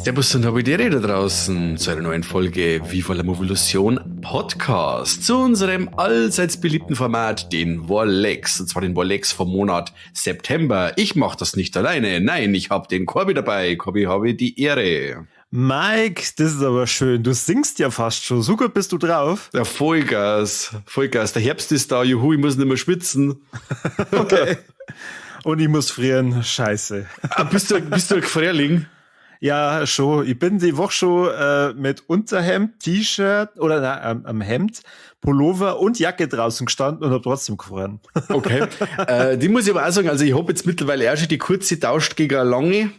Servus und Habidere da draußen zu einer neuen Folge Viva la Movolution Podcast, zu unserem allseits beliebten Format, den Vorlex, und zwar den Vorlex vom Monat September. Ich mache das nicht alleine, nein, ich habe den Corby dabei. Corby, habe die Ehre. Mike, das ist aber schön. Du singst ja fast schon. So gut bist du drauf. Ja, Vollgas. Der Herbst ist da, juhu, ich muss nicht mehr schwitzen. Okay. Und ich muss frieren. Scheiße. Bist du ein Gefrierling? Ja, schon. Ich bin die Woche schon mit Unterhemd, T-Shirt oder am Hemd, Pullover und Jacke draußen gestanden und habe trotzdem gefroren. Okay. Die muss ich aber auch sagen, also ich habe jetzt mittlerweile auch schon die kurze tauscht gegen eine lange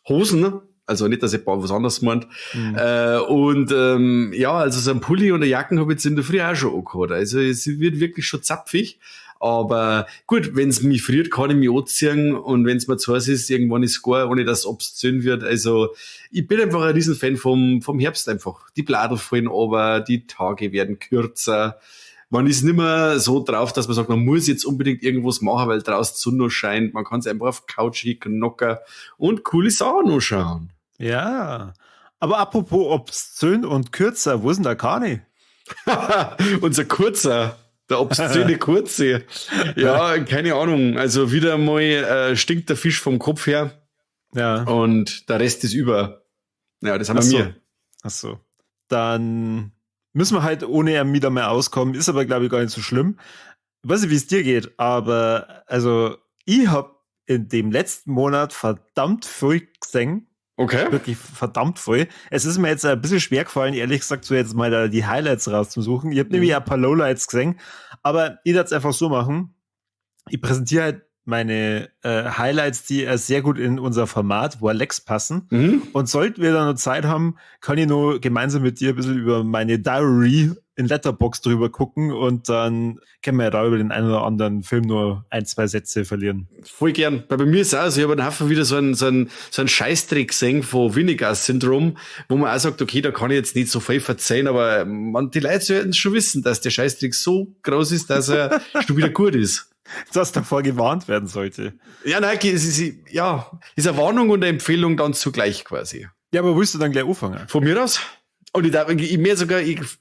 Hosen. Also nicht, dass ich was anderes meint. Ja, also so ein Pulli und eine Jacken habe ich jetzt in der Früh auch schon angehabt. Also es wird wirklich schon zapfig. Aber gut, wenn es mich friert, kann ich mich anziehen. Und wenn es mir zu heiß ist, irgendwann ist es gar, ohne dass es obszön wird. Also ich bin einfach ein Riesenfan vom Herbst einfach. Die Bladel fallen runter, die Tage werden kürzer. Man ist nicht mehr so drauf, dass man sagt, man muss jetzt unbedingt irgendwas machen, weil draußen die Sonne scheint. Man kann sich einfach auf die Couch hicken, knocken und coole Sachen anschauen. Ja, aber apropos obszön und kürzer, wo ist denn der Kani? Unser Kurzer, der obszöne Kurze. Ja, keine Ahnung. Also wieder mal stinkt der Fisch vom Kopf her. Ja. Und der Rest ist über. Ja, das haben wir. Ach so. Dann müssen wir halt ohne ihn wieder mehr auskommen. Ist aber, glaube ich, gar nicht so schlimm. Ich weiß nicht, wie es dir geht, aber also ich habe in dem letzten Monat verdammt viel gesehen. Okay. Wirklich verdammt voll. Es ist mir jetzt ein bisschen schwer gefallen, ehrlich gesagt, so jetzt mal da die Highlights rauszusuchen. Ich habe nämlich ein paar Lowlights gesehen, aber ich werde es einfach so machen. Ich präsentiere halt meine Highlights, die sehr gut in unser Format Vorlex passen. Und sollten wir da noch Zeit haben, kann ich nur gemeinsam mit dir ein bisschen über meine Diary in Letterboxd drüber gucken und dann können wir ja da über den einen oder anderen Film nur 1-2 Sätze verlieren. Voll gern. Weil bei mir ist es auch so, ich habe einen Haufen wieder so einen Scheißdreck gesehen von Vinegar-Syndrom, wo man auch sagt, okay, da kann ich jetzt nicht so viel verzeihen, aber die Leute sollten schon wissen, dass der Scheißdreck so groß ist, dass er schon wieder gut ist. Dass davor gewarnt werden sollte. Ja, nein, ist eine Warnung und eine Empfehlung dann zugleich quasi. Ja, aber willst du dann gleich anfangen? Von mir aus? Und ich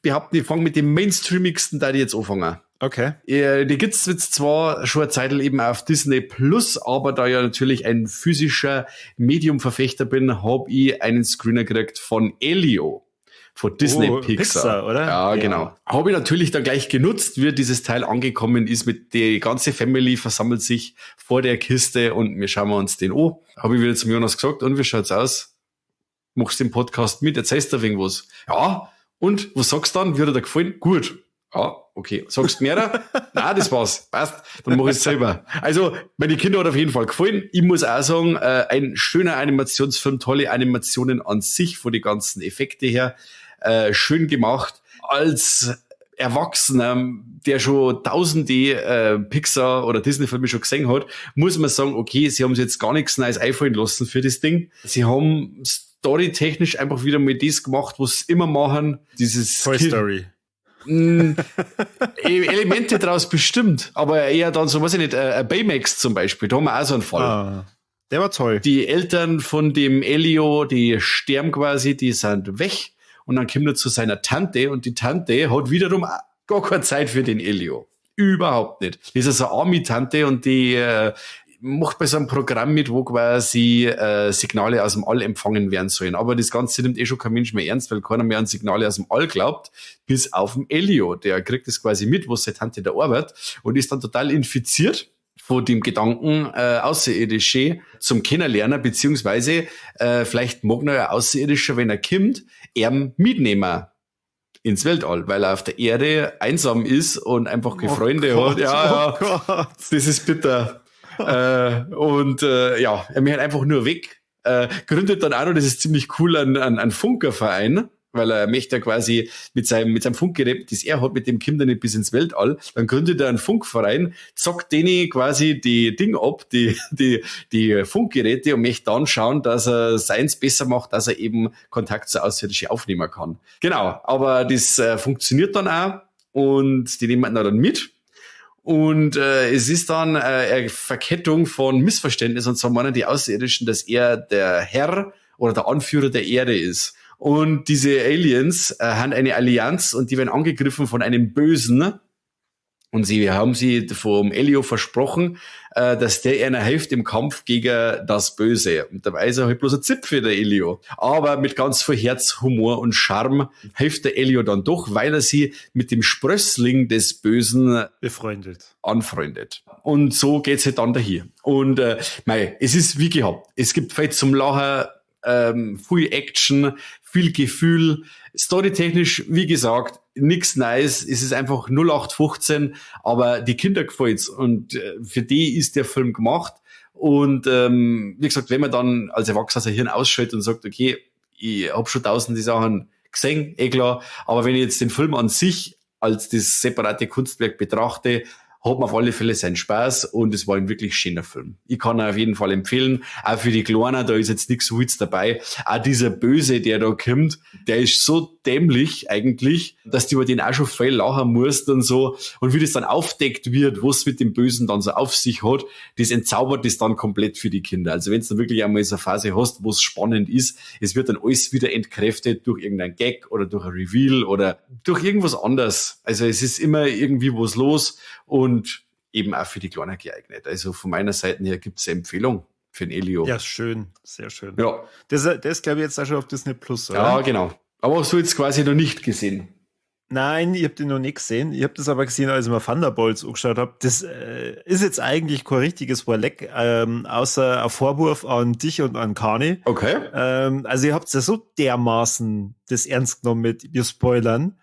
behaupte, ich fange mit dem mainstreamigsten, da ich jetzt anfangen. Okay. Die gibt's jetzt zwar schon eine Zeit eben auf Disney Plus, aber da ja natürlich ein physischer Medium-Verfechter bin, habe ich einen Screener gekriegt von Elio. Von Disney Pixar, oder? Ja, genau. Habe ich natürlich dann gleich genutzt, wie dieses Teil angekommen ist, mit die ganze Family versammelt sich vor der Kiste und wir schauen uns den an. Habe ich wieder zum Jonas gesagt, und wie schaut's aus? Machst den Podcast mit, erzählst du irgendwas? Ja, und was sagst du dann? Wie hat er dir gefallen? Gut. Ja, okay. Sagst du mehr? Nein, das war's. Passt. Dann mach ich es selber. Also, meine Kinder hat auf jeden Fall gefallen. Ich muss auch sagen, ein schöner Animationsfilm, tolle Animationen an sich, von den ganzen Effekte her. Schön gemacht. Als Erwachsener, der schon tausende Pixar- oder Disney-Filme schon gesehen hat, muss man sagen, okay, sie haben sich jetzt gar nichts Neues einfallen lassen für das Ding. Sie haben storytechnisch einfach wieder mal das gemacht, was sie immer machen. Dieses Toy Story. Elemente draus bestimmt, aber eher dann so, weiß ich nicht, Baymax zum Beispiel, da haben wir auch so einen Fall. Der war toll. Die Eltern von dem Elio, die sterben quasi, die sind weg und dann kommt er zu seiner Tante und die Tante hat wiederum gar keine Zeit für den Elio. Überhaupt nicht. Das ist also eine Army-Tante und die macht bei so einem Programm mit, wo quasi Signale aus dem All empfangen werden sollen. Aber das Ganze nimmt schon kein Mensch mehr ernst, weil keiner mehr an Signale aus dem All glaubt, bis auf den Elio. Der kriegt das quasi mit, was seine Tante da arbeitet und ist dann total infiziert von dem Gedanken, Außerirdische zum Kennenlernen, beziehungsweise vielleicht mag noch ein Außerirdischer, wenn er kommt, mitnehmen ins Weltall, weil er auf der Erde einsam ist und einfach keine Freunde hat. Ja, das ist bitter. Er möchte einfach nur weg. Gründet dann auch noch, das ist ziemlich cool, einen Funkerverein, weil er möchte ja quasi mit seinem Funkgerät, das er hat, mit dem Kind nicht bis ins Weltall, dann gründet er einen Funkverein, zockt denen quasi die Ding ab, die Funkgeräte und möchte dann schauen, dass er seins besser macht, dass er eben Kontakt zu Außerirdischen aufnehmen kann. Genau, aber das funktioniert dann auch und die nehmen ihn dann mit. Und es ist dann eine Verkettung von Missverständnissen, und zwar meinen die Außerirdischen, dass er der Herr oder der Anführer der Erde ist. Und diese Aliens haben eine Allianz und die werden angegriffen von einem Bösen. Und sie haben sie vom Elio versprochen, dass der ihnen hilft im Kampf gegen das Böse. Und dabei ist er halt bloß ein Zipfel, der Elio. Aber mit ganz viel Herz, Humor und Charme hilft der Elio dann doch, weil er sie mit dem Sprössling des Bösen anfreundet. Und so geht's halt dann dahin. Und es ist wie gehabt. Es gibt viel zum Lachen, viel Action, viel Gefühl. Storytechnisch, wie gesagt, nix nice. Es ist einfach 0815, aber die Kinder gefällt's. Und für die ist der Film gemacht. Und wie gesagt, wenn man dann als Erwachsener sein Hirn ausschaltet und sagt, okay, ich hab schon tausende Sachen gesehen, klar, aber wenn ich jetzt den Film an sich als das separate Kunstwerk betrachte, hat man auf alle Fälle seinen Spaß und es war ein wirklich schöner Film. Ich kann ihn auf jeden Fall empfehlen, auch für die Kleinen, da ist jetzt nichts Witz dabei. Auch dieser Böse, der da kommt, der ist so dämlich eigentlich, dass du über den auch schon viel lachen musst und so. Und wie das dann aufdeckt wird, was mit dem Bösen dann so auf sich hat, das entzaubert das dann komplett für die Kinder. Also wenn du dann wirklich einmal so eine Phase hast, wo es spannend ist, es wird dann alles wieder entkräftet durch irgendein Gag oder durch ein Reveal oder durch irgendwas anderes. Also es ist immer irgendwie was los und eben auch für die Kleinen geeignet. Also von meiner Seite her gibt es eine Empfehlung für den Elio. Ja, schön, sehr schön. Ja. Das ist, glaube ich, jetzt auch schon auf Disney Plus, oder? Ja, genau. Aber hast du jetzt quasi noch nicht gesehen? Nein, ich habe den noch nicht gesehen. Ich habe das aber gesehen, als ich mir Thunderbolts angeschaut habe. Das ist jetzt eigentlich kein richtiges Vorleck, außer ein Vorwurf an dich und an Kani. Okay. Also ihr habt ja so dermaßen das ernst genommen mit wir spoilern,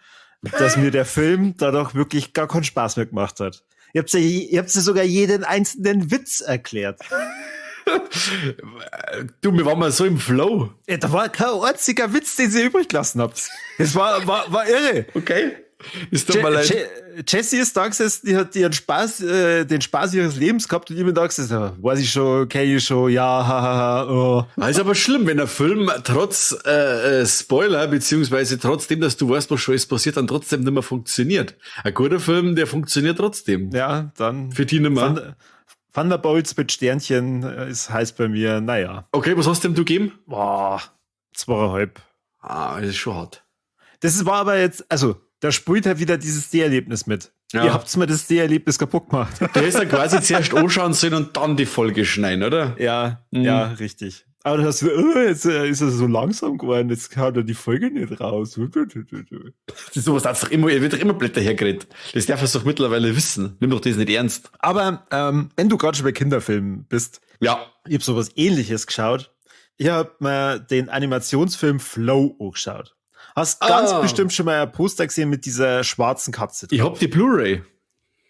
dass mir der Film dadurch wirklich gar keinen Spaß mehr gemacht hat. Ihr habt ja sogar jeden einzelnen Witz erklärt. Du, wir waren mal so im Flow. Ja, da war kein einziger Witz, den ihr übrig gelassen habt. Das war irre. Okay. Ist doch mal leid. Jessie ist da gesessen, die hat ihren Spaß, den Spaß ihres Lebens gehabt und ich bin da gesessen, weiß ich schon, kenn ich schon, ja, hahaha, oh. Das ist aber schlimm, wenn ein Film trotz Spoiler, beziehungsweise trotzdem, dass du weißt, was schon ist passiert, dann trotzdem nicht mehr funktioniert. Ein guter Film, der funktioniert trotzdem. Ja, dann. Für die nicht mehr. Thunderbolts mit Sternchen heißt bei mir, naja. Okay, was hast du dem du gegeben? Boah, 2,5. Das ist schon hart. Das war aber jetzt, also, da spielt halt wieder dieses Seherlebnis mit. Ja. Ihr habt mir das Seherlebnis kaputt gemacht. Du hättest ja quasi zuerst anschauen sollen und dann die Folge schneiden, oder? Ja, ja, richtig. Aber dann hast du, jetzt ist er so langsam geworden, jetzt haut er die Folge nicht raus. Das ist sowas einfach immer, wird doch immer Blätter hergeredet. Das darf er doch mittlerweile wissen. Nimm doch das nicht ernst. Aber wenn du gerade schon bei Kinderfilmen bist, ja, ich habe sowas Ähnliches geschaut. Ich habe mir den Animationsfilm Flow angeschaut. Hast ganz bestimmt schon mal ein Poster gesehen mit dieser schwarzen Katze drauf. Ich hab die Blu-ray.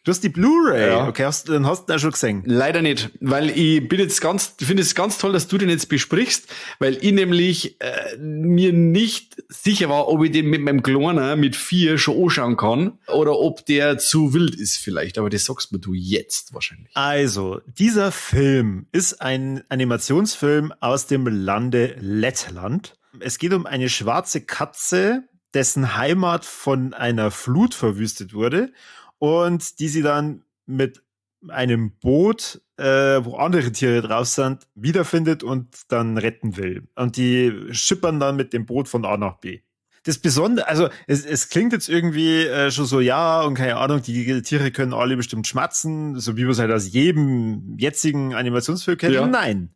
Du hast die Blu-ray? Ja. Okay, dann hast du den schon gesehen. Leider nicht, weil ich finde es ganz toll, dass du den jetzt besprichst, weil ich nämlich mir nicht sicher war, ob ich den mit meinem Kleinen mit 4 schon anschauen kann oder ob der zu wild ist vielleicht, aber das sagst mir du jetzt wahrscheinlich. Also, dieser Film ist ein Animationsfilm aus dem Lande Lettland. Es geht um eine schwarze Katze, dessen Heimat von einer Flut verwüstet wurde und die sie dann mit einem Boot, wo andere Tiere drauf sind, wiederfindet und dann retten will. Und die schippern dann mit dem Boot von A nach B. Das Besondere, also es klingt jetzt irgendwie schon so, ja, und keine Ahnung, die Tiere können alle bestimmt schmatzen, so wie man es halt aus jedem jetzigen Animationsfilm kennt. Ja. Nein.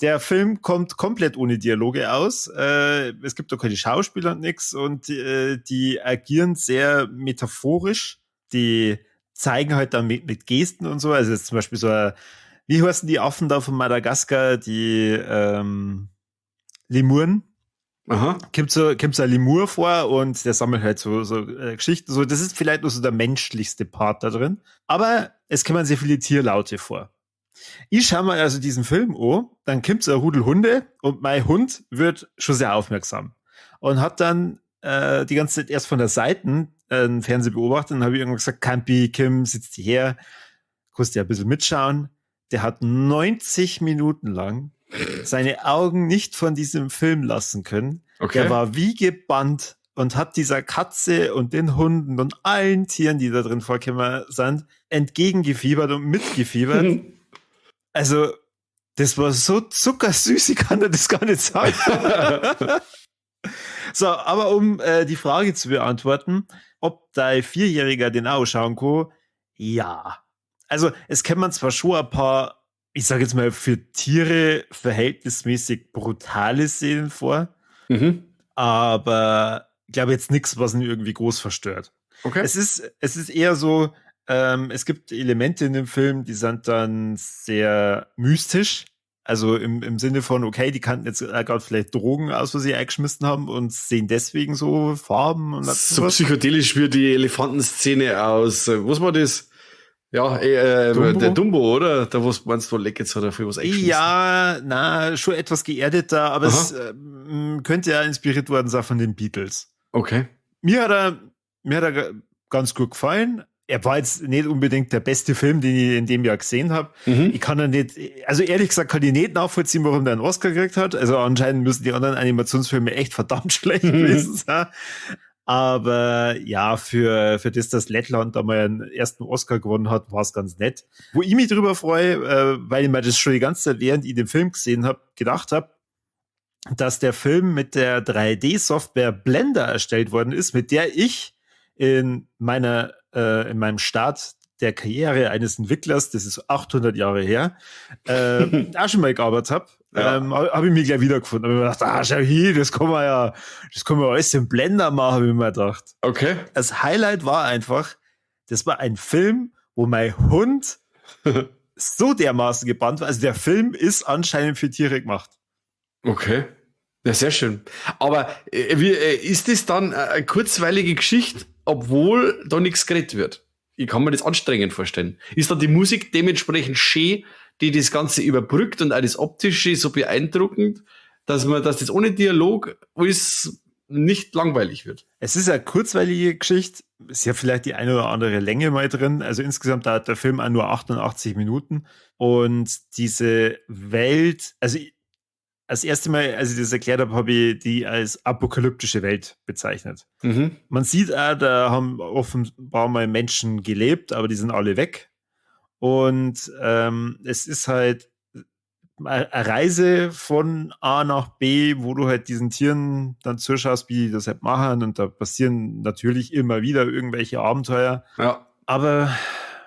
Der Film kommt komplett ohne Dialoge aus. Es gibt auch keine Schauspieler und nix und die agieren sehr metaphorisch. Die zeigen halt dann mit Gesten und so. Also jetzt zum Beispiel so, wie heißen die Affen da von Madagaskar, die Lemuren? Aha. Kommt so ein Lemur vor und der sammelt halt so Geschichten. So, das ist vielleicht nur so der menschlichste Part da drin. Aber es kommen sehr viele Tierlaute vor. Ich schaue mal also diesen Film an, dann kommt so ein Rudel Hunde und mein Hund wird schon sehr aufmerksam und hat dann die ganze Zeit erst von der Seite einen Fernseher beobachtet und habe ich irgendwann gesagt, Campi, Kim, sitzt her, kannst dir ein bisschen mitschauen. Der hat 90 Minuten lang seine Augen nicht von diesem Film lassen können. Okay. Der war wie gebannt und hat dieser Katze und den Hunden und allen Tieren, die da drin vorgekommen sind, entgegengefiebert und mitgefiebert. Also, Das war so zuckersüß, ich kann dir das gar nicht sagen. So, aber um die Frage zu beantworten, ob dein Vierjähriger den auch schauen kann, ja. Also es kennt man zwar schon ein paar, ich sage jetzt mal, für Tiere verhältnismäßig brutale Szenen vor, aber ich glaube jetzt nichts, was ihn irgendwie groß verstört. Okay. Es ist eher so, es gibt Elemente in dem Film, die sind dann sehr mystisch. Also im Sinne von, okay, die kannten jetzt gerade vielleicht Drogen aus, was sie eingeschmissen haben und sehen deswegen so Farben und so psychedelisch wie die Elefantenszene aus, was war das? Ja, Dumbo? der Dumbo, oder? Da was meinst du, leck jetzt hat er viel was eingeschmissen. Ja, na, schon etwas geerdeter, aber es könnte ja inspiriert worden sein von den Beatles. Okay. Mir hat er ganz gut gefallen. Er war jetzt nicht unbedingt der beste Film, den ich in dem Jahr gesehen habe. Ich kann also ehrlich gesagt, kann ich nicht nachvollziehen, warum der einen Oscar gekriegt hat. Also anscheinend müssen die anderen Animationsfilme echt verdammt schlecht gewesen sein. Aber ja, für das, dass Lettland da mal einen ersten Oscar gewonnen hat, war es ganz nett. Wo ich mich drüber freue, weil ich mir das schon die ganze Zeit, während ich den Film gesehen habe, gedacht habe, dass der Film mit der 3D-Software Blender erstellt worden ist, mit der ich in meinem Start der Karriere eines Entwicklers, das ist 800 Jahre her, auch schon mal gearbeitet habe. Ja. Habe ich mich gleich wiedergefunden. Habe mir gedacht, schau hier, das kann man alles im Blender machen, habe ich mir gedacht. Okay. Das Highlight war einfach, das war ein Film, wo mein Hund so dermaßen gebannt war. Also der Film ist anscheinend für Tiere gemacht. Okay. Ja, sehr schön. Aber ist das dann eine kurzweilige Geschichte, obwohl da nichts geredet wird? Ich kann mir das anstrengend vorstellen. Ist dann die Musik dementsprechend schön, die das Ganze überbrückt und auch das Optische so beeindruckend, dass das ohne Dialog alles nicht langweilig wird? Es ist eine kurzweilige Geschichte. Ist ja vielleicht die eine oder andere Länge mal drin. Also insgesamt dauert der Film auch nur 88 Minuten. Und diese Welt, also das erste Mal, als ich das erklärt habe, habe ich die als apokalyptische Welt bezeichnet. Man sieht auch, da haben offenbar mal Menschen gelebt, aber die sind alle weg. Und es ist halt eine Reise von A nach B, wo du halt diesen Tieren dann zuschaust, wie die das halt machen. Und da passieren natürlich immer wieder irgendwelche Abenteuer. Ja. Aber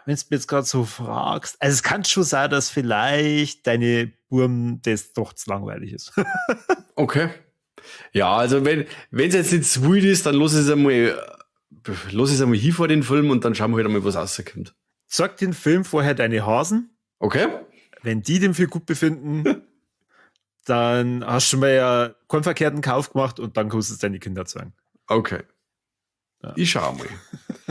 wenn du mir jetzt gerade so fragst, also es kann schon sein, dass vielleicht deine Burm das doch zu langweilig ist. Okay. Ja, also wenn es jetzt nicht zu wild ist, dann lass es einmal hier vor den Film und dann schauen wir halt einmal, was rauskommt. Sag den Film vorher deine Hasen. Okay. Wenn die den Film gut befinden, dann hast du schon mal ja keinen verkehrten Kauf gemacht und dann kannst du es deine Kinder zeigen. Okay. Ja. Ich schau mal.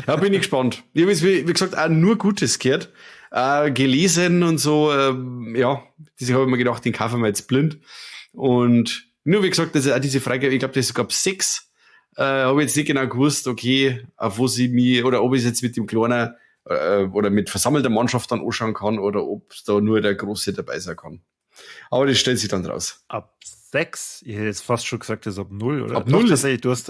Ja, bin ich gespannt. Ich habe jetzt, wie gesagt, auch nur Gutes gehört. Gelesen und so, ja, diese habe ich mir gedacht, den kaufen wir jetzt blind. Und nur wie gesagt, das ist auch diese Frage, ich glaube, das gab 6. Habe jetzt nicht genau gewusst, okay, auf was ich mich, oder ob ich es jetzt mit dem Kleinen oder mit versammelter Mannschaft dann anschauen kann oder ob da nur der Große dabei sein kann. Aber das stellt sich dann raus. Ab 6? Ich hätte jetzt fast schon gesagt, das ist ab 0, oder? Ab 0 ist du hast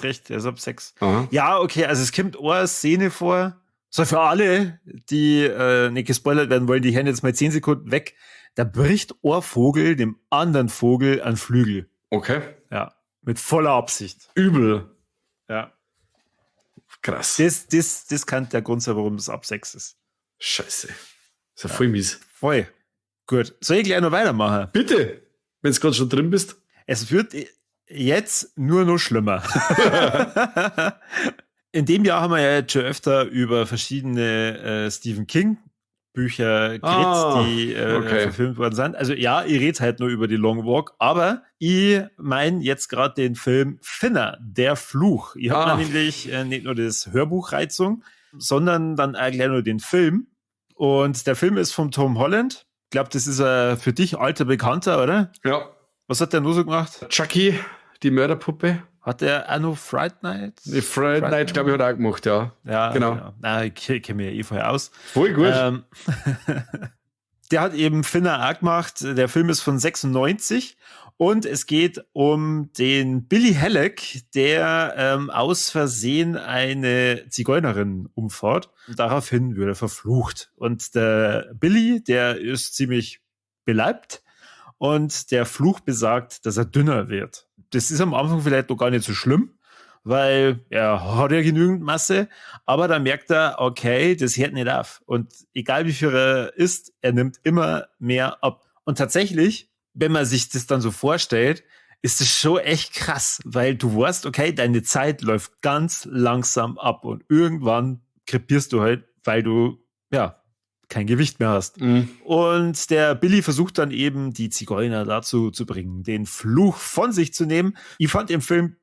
recht, er ist ab 6. Aha. Ja, okay, also es kommt eine Szene vor, so für alle, die nicht gespoilert werden wollen, die hören jetzt mal 10 Sekunden weg. Da bricht ein Vogel dem anderen Vogel an Flügel. Okay. Ja, mit voller Absicht. Übel. Ja. Krass. Das kann der Grund sein, warum es ab 6 ist. Scheiße. Ist ja voll mies. Voll. Gut. Soll ich gleich noch weitermachen? Bitte, wenn du gerade schon drin bist. Es wird jetzt nur noch schlimmer. In dem Jahr haben wir ja jetzt schon öfter über verschiedene Stephen King Bücher geredet, die verfilmt worden sind. Also ja, ich rede halt nur über die Long Walk, aber ich meine jetzt gerade den Film Finner, der Fluch. Ich habe nämlich nicht nur das Hörbuch Reizung, sondern dann auch gleich nur den Film. Und der Film ist von Tom Holland. Ich glaube, das ist für dich alter Bekannter, oder? Ja. Was hat der nur so gemacht? Chucky, die Mörderpuppe. Hat der auch noch Fright Night? Die Fright Night, glaube ich, hat er auch gemacht, ja. Ja, genau. Na, ich kenne mich ja voll aus. Voll gut. Der hat eben Finner auch gemacht. Der Film ist von 96 und es geht um den Billy Halleck, der aus Versehen eine Zigeunerin umfährt. Und daraufhin wird er verflucht. Und der Billy, der ist ziemlich beleibt und der Fluch besagt, dass er dünner wird. Das ist am Anfang vielleicht noch gar nicht so schlimm, weil er hat ja genügend Masse, aber dann merkt er, okay, das hört nicht auf. Und egal wie viel er isst, er nimmt immer mehr ab. Und tatsächlich, wenn man sich das dann so vorstellt, ist das schon echt krass, weil du weißt, okay, deine Zeit läuft ganz langsam ab und irgendwann krepierst du halt, weil du, ja, kein Gewicht mehr hast. Mhm. Und der Billy versucht dann eben, die Zigeuner dazu zu bringen, den Fluch von sich zu nehmen. Ich fand im Film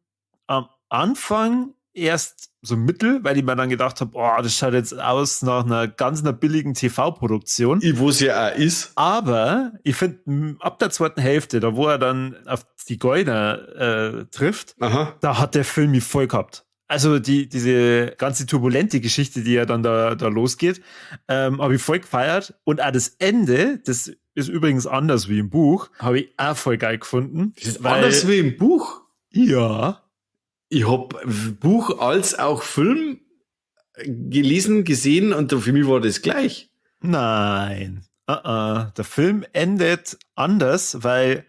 am Anfang erst so mittel, weil ich mir dann gedacht habe, oh, das schaut jetzt aus nach einer billigen TV-Produktion. Wo es ja auch ist. Aber ich finde, ab der zweiten Hälfte, da wo er dann auf die Zigeuner trifft, Aha. da hat der Film mich voll gehabt. Also diese ganze turbulente Geschichte, die ja dann da losgeht, habe ich voll gefeiert. Und auch das Ende, das ist übrigens anders wie im Buch, habe ich auch voll geil gefunden. Das ist anders wie im Buch? Ja. Ich hab Buch als auch Film gelesen, gesehen und für mich war das gleich. Nein. Der Film endet anders, weil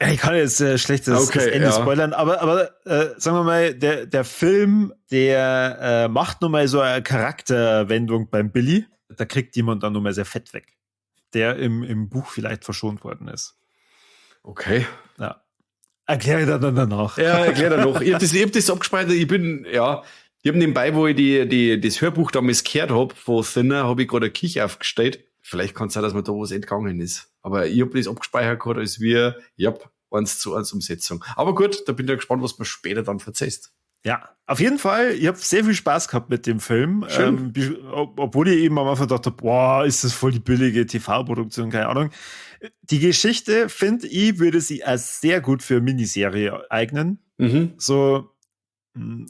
ich kann jetzt schlecht das Ende spoilern, aber sagen wir mal, der Film, der macht nun mal so eine Charakterwendung beim Billy. Da kriegt jemand dann nun mal sehr fett weg, der im Buch vielleicht verschont worden ist. Okay. Ja. Erkläre ich dann danach. Ja, erkläre dann noch. Ich hab das abgespeichert. Ich habe nebenbei, wo ich das Hörbuch damals gehört habe, von Thinner, habe ich gerade eine Küche aufgestellt. Vielleicht kann es sein, dass mir da was entgangen ist. Aber ich habe das abgespeichert gehabt, als wir, 1:1 Umsetzung. Aber gut, da bin ich gespannt, was du mir später dann verzeihst. Ja, auf jeden Fall, ich habe sehr viel Spaß gehabt mit dem Film. Obwohl ich eben am Anfang gedacht habe, boah, ist das voll die billige TV-Produktion, keine Ahnung. Die Geschichte, finde ich, würde sie als sehr gut für Miniserie eignen. Mhm. So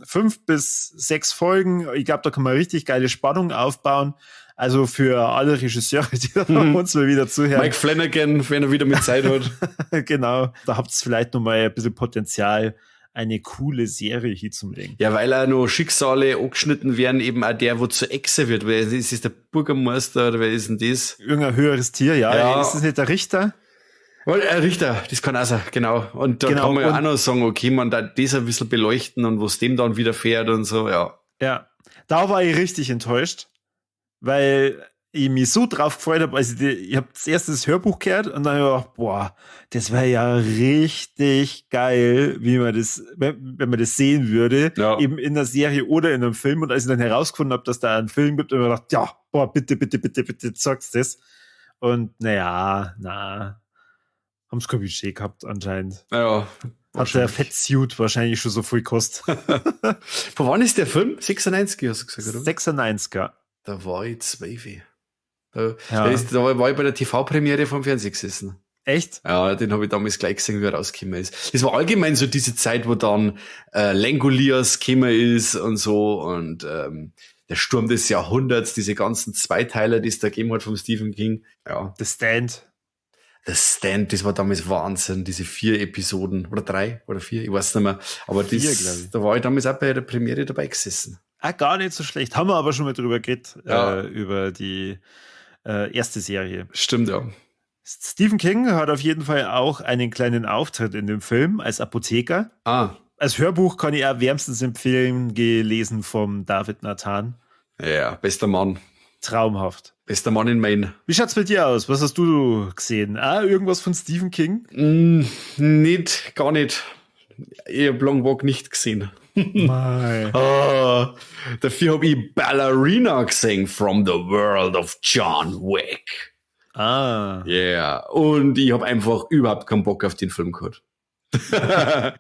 5 bis 6 Folgen. Ich glaube, da kann man richtig geile Spannung aufbauen. Also für alle Regisseure, die uns mal wieder zuhören. Mike Flanagan, wenn er wieder mit Zeit hat. Genau, da habt ihr vielleicht noch mal ein bisschen Potenzial, eine coole Serie hinzulegen. Ja, weil auch noch Schicksale angeschnitten werden, eben auch der, wo zur Echse wird. Wer ist das, der Bürgermeister oder wer ist denn das? Irgendein höheres Tier, ja. Ist das nicht der Richter? Richter, das kann auch sein, genau. Und da kann man ja auch noch sagen, okay, man da das ein bisschen beleuchten und was dem dann widerfährt und so, ja. Ja, da war ich richtig enttäuscht, weil ich mich so drauf gefreut habe, also ich habe das erste das Hörbuch gehört und dann habe ich gedacht, boah, das wäre ja richtig geil, wie man das, wenn man das sehen würde, eben in der Serie oder in einem Film. Und als ich dann herausgefunden habe, dass da einen Film gibt, habe ich gedacht, ja, boah, bitte, sag's das. Und haben sie kein Budget gehabt anscheinend. Ja. Hat der Fettsuit wahrscheinlich schon so viel gekostet. Von wann ist der Film? 96, hast du gesagt, oder? 96er. Da war ich 12. Da war ich bei der TV-Premiere vom Fernsehen gesessen. Echt? Ja, den habe ich damals gleich gesehen, wie er rausgekommen ist. Das war allgemein so diese Zeit, wo dann Langoliers gekommen ist und so und der Sturm des Jahrhunderts, diese ganzen Zweiteiler, die es da gegeben hat vom Stephen King. Ja. The Stand, das war damals Wahnsinn, diese 4 Episoden oder 3 oder 4, ich weiß nicht mehr. Aber 4, da war ich damals auch bei der Premiere dabei gesessen. Gar nicht so schlecht. Haben wir aber schon mal drüber geredet, über die erste Serie. Stimmt, ja. Stephen King hat auf jeden Fall auch einen kleinen Auftritt in dem Film als Apotheker. Als Hörbuch kann ich auch wärmstens empfehlen, gelesen vom David Nathan. Ja, bester Mann. Traumhaft. Bester Mann in Maine. Wie schaut's bei dir aus? Was hast du gesehen? Irgendwas von Stephen King? Gar nicht. Ich habe Long Walk nicht gesehen. Dafür habe ich Ballerina gesehen, From the World of John Wick. Yeah. Und ich habe einfach überhaupt keinen Bock auf den Film gehabt.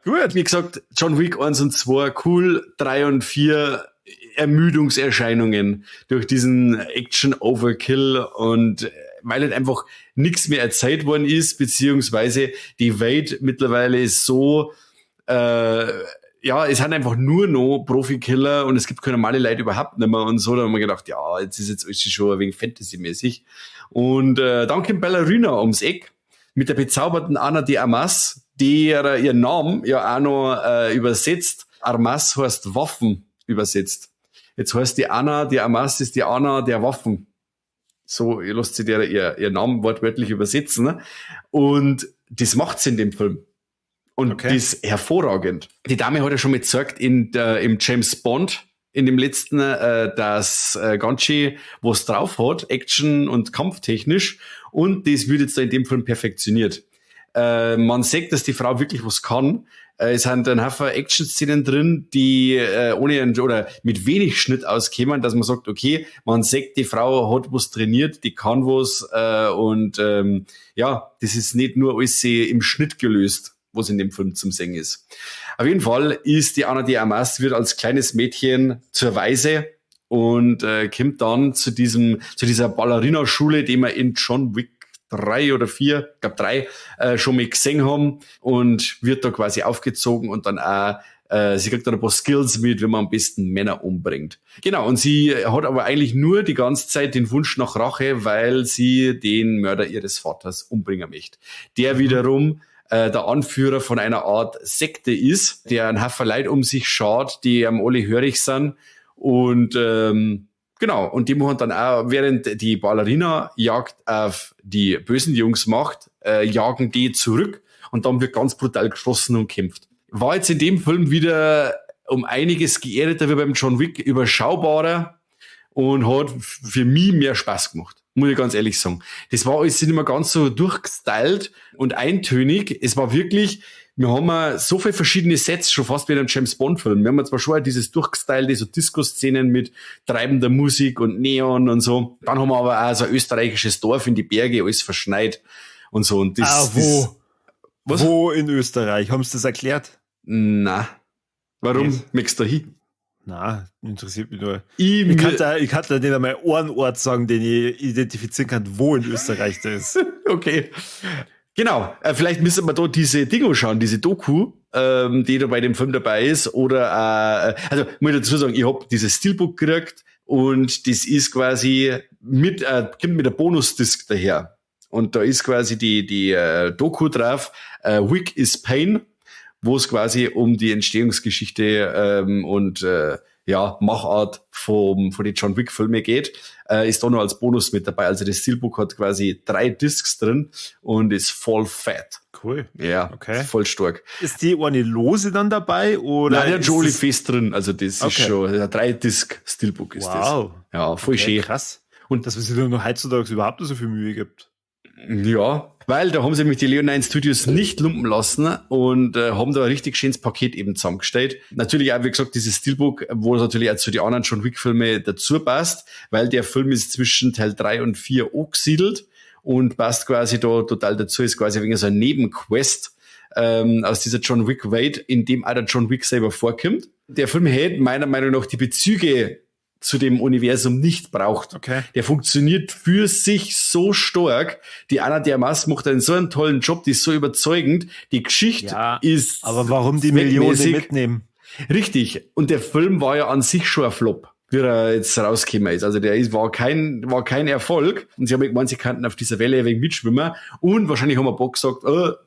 Gut. Wie gesagt, John Wick 1 und 2 cool, 3 und 4 Ermüdungserscheinungen durch diesen Action-Overkill und weil halt einfach nichts mehr erzählt worden ist, beziehungsweise die Welt mittlerweile ist so, es sind einfach nur noch Profikiller und es gibt keine normale Leute überhaupt nicht mehr und so. Da haben wir gedacht, ja, jetzt ist schon ein wenig Fantasy-mäßig. Und dann kommt Ballerina ums Eck mit der bezauberten Ana de Armas, die ihren Namen ja auch noch übersetzt. Armas heißt Waffen übersetzt. Jetzt heißt die Ana de Armas ist die Ana der Waffen. So lässt sich der ihr Namen wortwörtlich übersetzen. Ne? Und das macht sie in dem Film. Und das ist hervorragend. Die Dame hat ja schon mal gesagt im James Bond, in dem letzten, dass ganz schön was drauf hat, Action- und kampftechnisch. Und das wird jetzt da in dem Film perfektioniert. Man sieht, dass die Frau wirklich was kann. Es sind ein Haufen Action-Szenen drin, die oder mit wenig Schnitt auskommen, dass man sagt, okay, man sieht, die Frau hat was trainiert, die kann was das ist nicht nur alles im Schnitt gelöst, was in dem Film zum Singen ist. Auf jeden Fall ist die Ana de Armas wird als kleines Mädchen zur Waise und kommt dann zu dieser Ballerina-Schule, die wir in John Wick 3 oder 4, ich glaube 3, schon mal gesehen haben und wird da quasi aufgezogen und dann auch, sie kriegt dann ein paar Skills mit, wie man am besten Männer umbringt. Genau, und sie hat aber eigentlich nur die ganze Zeit den Wunsch nach Rache, weil sie den Mörder ihres Vaters umbringen möchte. Der wiederum der Anführer von einer Art Sekte ist, der einen Haufen Leute um sich schaut, die alle hörig sind und genau, und die machen dann auch, während die Ballerina Jagd auf die bösen Jungs macht, jagen die zurück und dann wird ganz brutal geschossen und kämpft. War jetzt in dem Film wieder um einiges geerdeter wie beim John Wick, überschaubarer und hat für mich mehr Spaß gemacht. Muss ich ganz ehrlich sagen. Das war alles nicht mehr ganz so durchgestylt und eintönig. Es war wirklich, wir haben so viele verschiedene Sets, schon fast wie in einem James-Bond-Film. Wir haben zwar schon dieses durchgestylte, so Disco-Szenen mit treibender Musik und Neon und so. Dann haben wir aber auch so ein österreichisches Dorf in die Berge, alles verschneit und so. Und das, wo? Was? Wo in Österreich? Haben Sie das erklärt? Na. Warum Nicht. möchtest du da hin? Na, interessiert mich nur. Ich kann da nicht einmal einen Ort sagen, den ich identifizieren kann, wo in Österreich das ist. Okay. Genau, vielleicht müssen wir da diese Dinge schauen, diese Doku, die da bei dem Film dabei ist. Oder, also muss ich dazu sagen, ich habe dieses Steelbook gekriegt und das ist quasi kommt mit der Bonusdisk daher. Und da ist quasi die Doku drauf, Wick is Pain, wo es quasi um die Entstehungsgeschichte Machart von den John Wick-Filmen geht, ist da noch als Bonus mit dabei. Also das Steelbook hat quasi 3 Discs drin und ist voll fett. Cool. Ja, okay. Voll stark. Ist die eine lose dann dabei? Oder Nein, der hat Jolie fest drin. Also das ist schon ein 3-Disc-Steelbook ist das. Wow. Ja, voll schön. Krass. Und dass man sich dann noch heutzutage überhaupt so viel Mühe gibt. Ja, weil da haben sie nämlich die Leonine Studios nicht lumpen lassen und haben da ein richtig schönes Paket eben zusammengestellt. Natürlich auch, wie gesagt, dieses Steelbook, wo es natürlich auch zu den anderen John Wick-Filme dazu passt, weil der Film ist zwischen Teil 3 und 4 angesiedelt und passt quasi da total dazu, ist quasi wegen so ein Nebenquest aus dieser John Wick-Welt, in dem auch der John Wick selber vorkommt. Der Film hätte meiner Meinung nach die Bezüge zu dem Universum nicht braucht. Okay. Der funktioniert für sich so stark. Die Ana de Armas macht einen so einen tollen Job, die ist so überzeugend. Die Geschichte ist aber warum die Millionen mitnehmen? Richtig. Und der Film war ja an sich schon ein Flop, wie er jetzt rausgekommen ist. Also war kein Erfolg. Und sie haben gemeint, sie könnten auf dieser Welle ein wenig mitschwimmen. Und wahrscheinlich haben ein paar gesagt,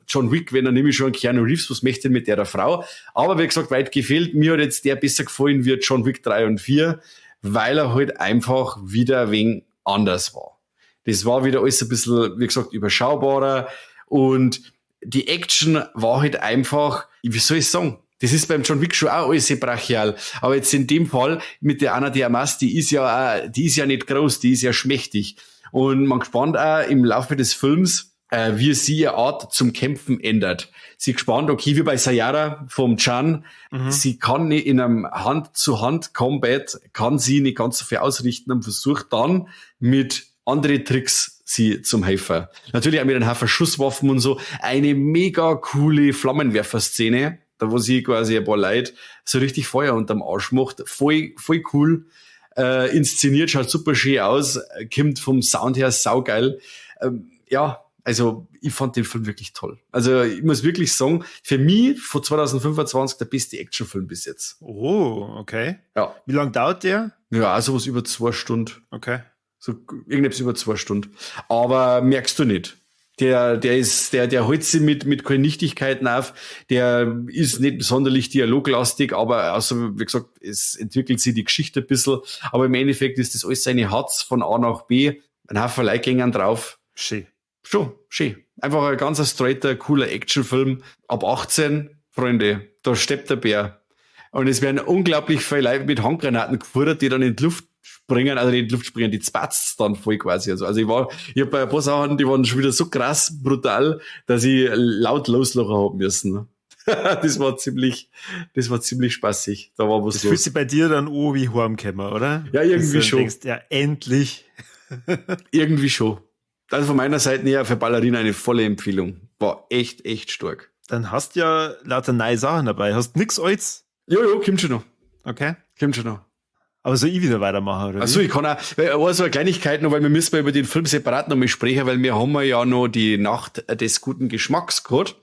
John Wick, wenn er nämlich schon Keanu Reeves, was möchte mit der Frau? Aber wie gesagt, weit gefehlt. Mir hat jetzt der besser gefallen wie John Wick 3 und 4. Weil er halt einfach wieder ein wenig anders war. Das war wieder alles ein bisschen, wie gesagt, überschaubarer und die Action war halt einfach, wie soll ich sagen, das ist beim John Wick schon auch alles sehr brachial, aber jetzt in dem Fall mit der Ana de Armas, die ist ja nicht groß, die ist ja schmächtig und man gespannt auch im Laufe des Films, wie sie ihre Art zum Kämpfen ändert. Sie gespannt, okay, wie bei Sayara vom Chan, sie kann nicht in einem Hand-zu-Hand-Combat, kann sie nicht ganz so viel ausrichten und versucht dann mit andere Tricks sie zum Helfer. Natürlich auch mit einem Haufen Schusswaffen und so. Eine mega coole Flammenwerfer-Szene, da wo sie quasi ein paar Leute so richtig Feuer unterm Arsch macht. Voll cool. Inszeniert, schaut super schön aus, kommt vom Sound her saugeil. Also ich fand den Film wirklich toll. Also ich muss wirklich sagen, für mich von 2025 der beste Actionfilm bis jetzt. Oh, okay. Ja. Wie lang dauert der? Ja, sowas über 2 Stunden. Okay. So irgendetwas über 2 Stunden. Aber merkst du nicht. Der holt sich mit keinen Nichtigkeiten auf. Der ist nicht sonderlich dialoglastig, aber also wie gesagt, es entwickelt sich die Geschichte ein bisschen. Aber im Endeffekt ist das alles seine Hatz von A nach B. Ein Haufen Leute gingen drauf. Schön. Schon, schön. Einfach ein ganz straighter, cooler Actionfilm. Ab 18, Freunde, da steppt der Bär. Und es werden unglaublich viele Leute mit Handgranaten gefordert, die dann in die Luft springen, also in die Luft springen, die spatzt dann voll quasi. Also ich habe bei ein paar Sachen, die waren schon wieder so krass brutal, dass ich laut loslachen haben müssen. Das war ziemlich spaßig. Da war was Das los. fühlt sich bei dir dann wie Heimkämmer, oder? Ja, irgendwie Dass du schon. denkst, ja, endlich. Irgendwie schon. Also von meiner Seite her für Ballerina eine volle Empfehlung. War echt, echt stark. Dann hast du ja lauter neue Sachen dabei. Hast nix Altes. Jo, kommt schon noch. Okay. Kommt schon noch. Aber soll ich wieder weitermachen, oder? Achso, ich kann auch, so eine Kleinigkeit noch, weil wir müssen über den Film separat noch mal sprechen, weil wir haben ja noch die Nacht des guten Geschmacks gehabt,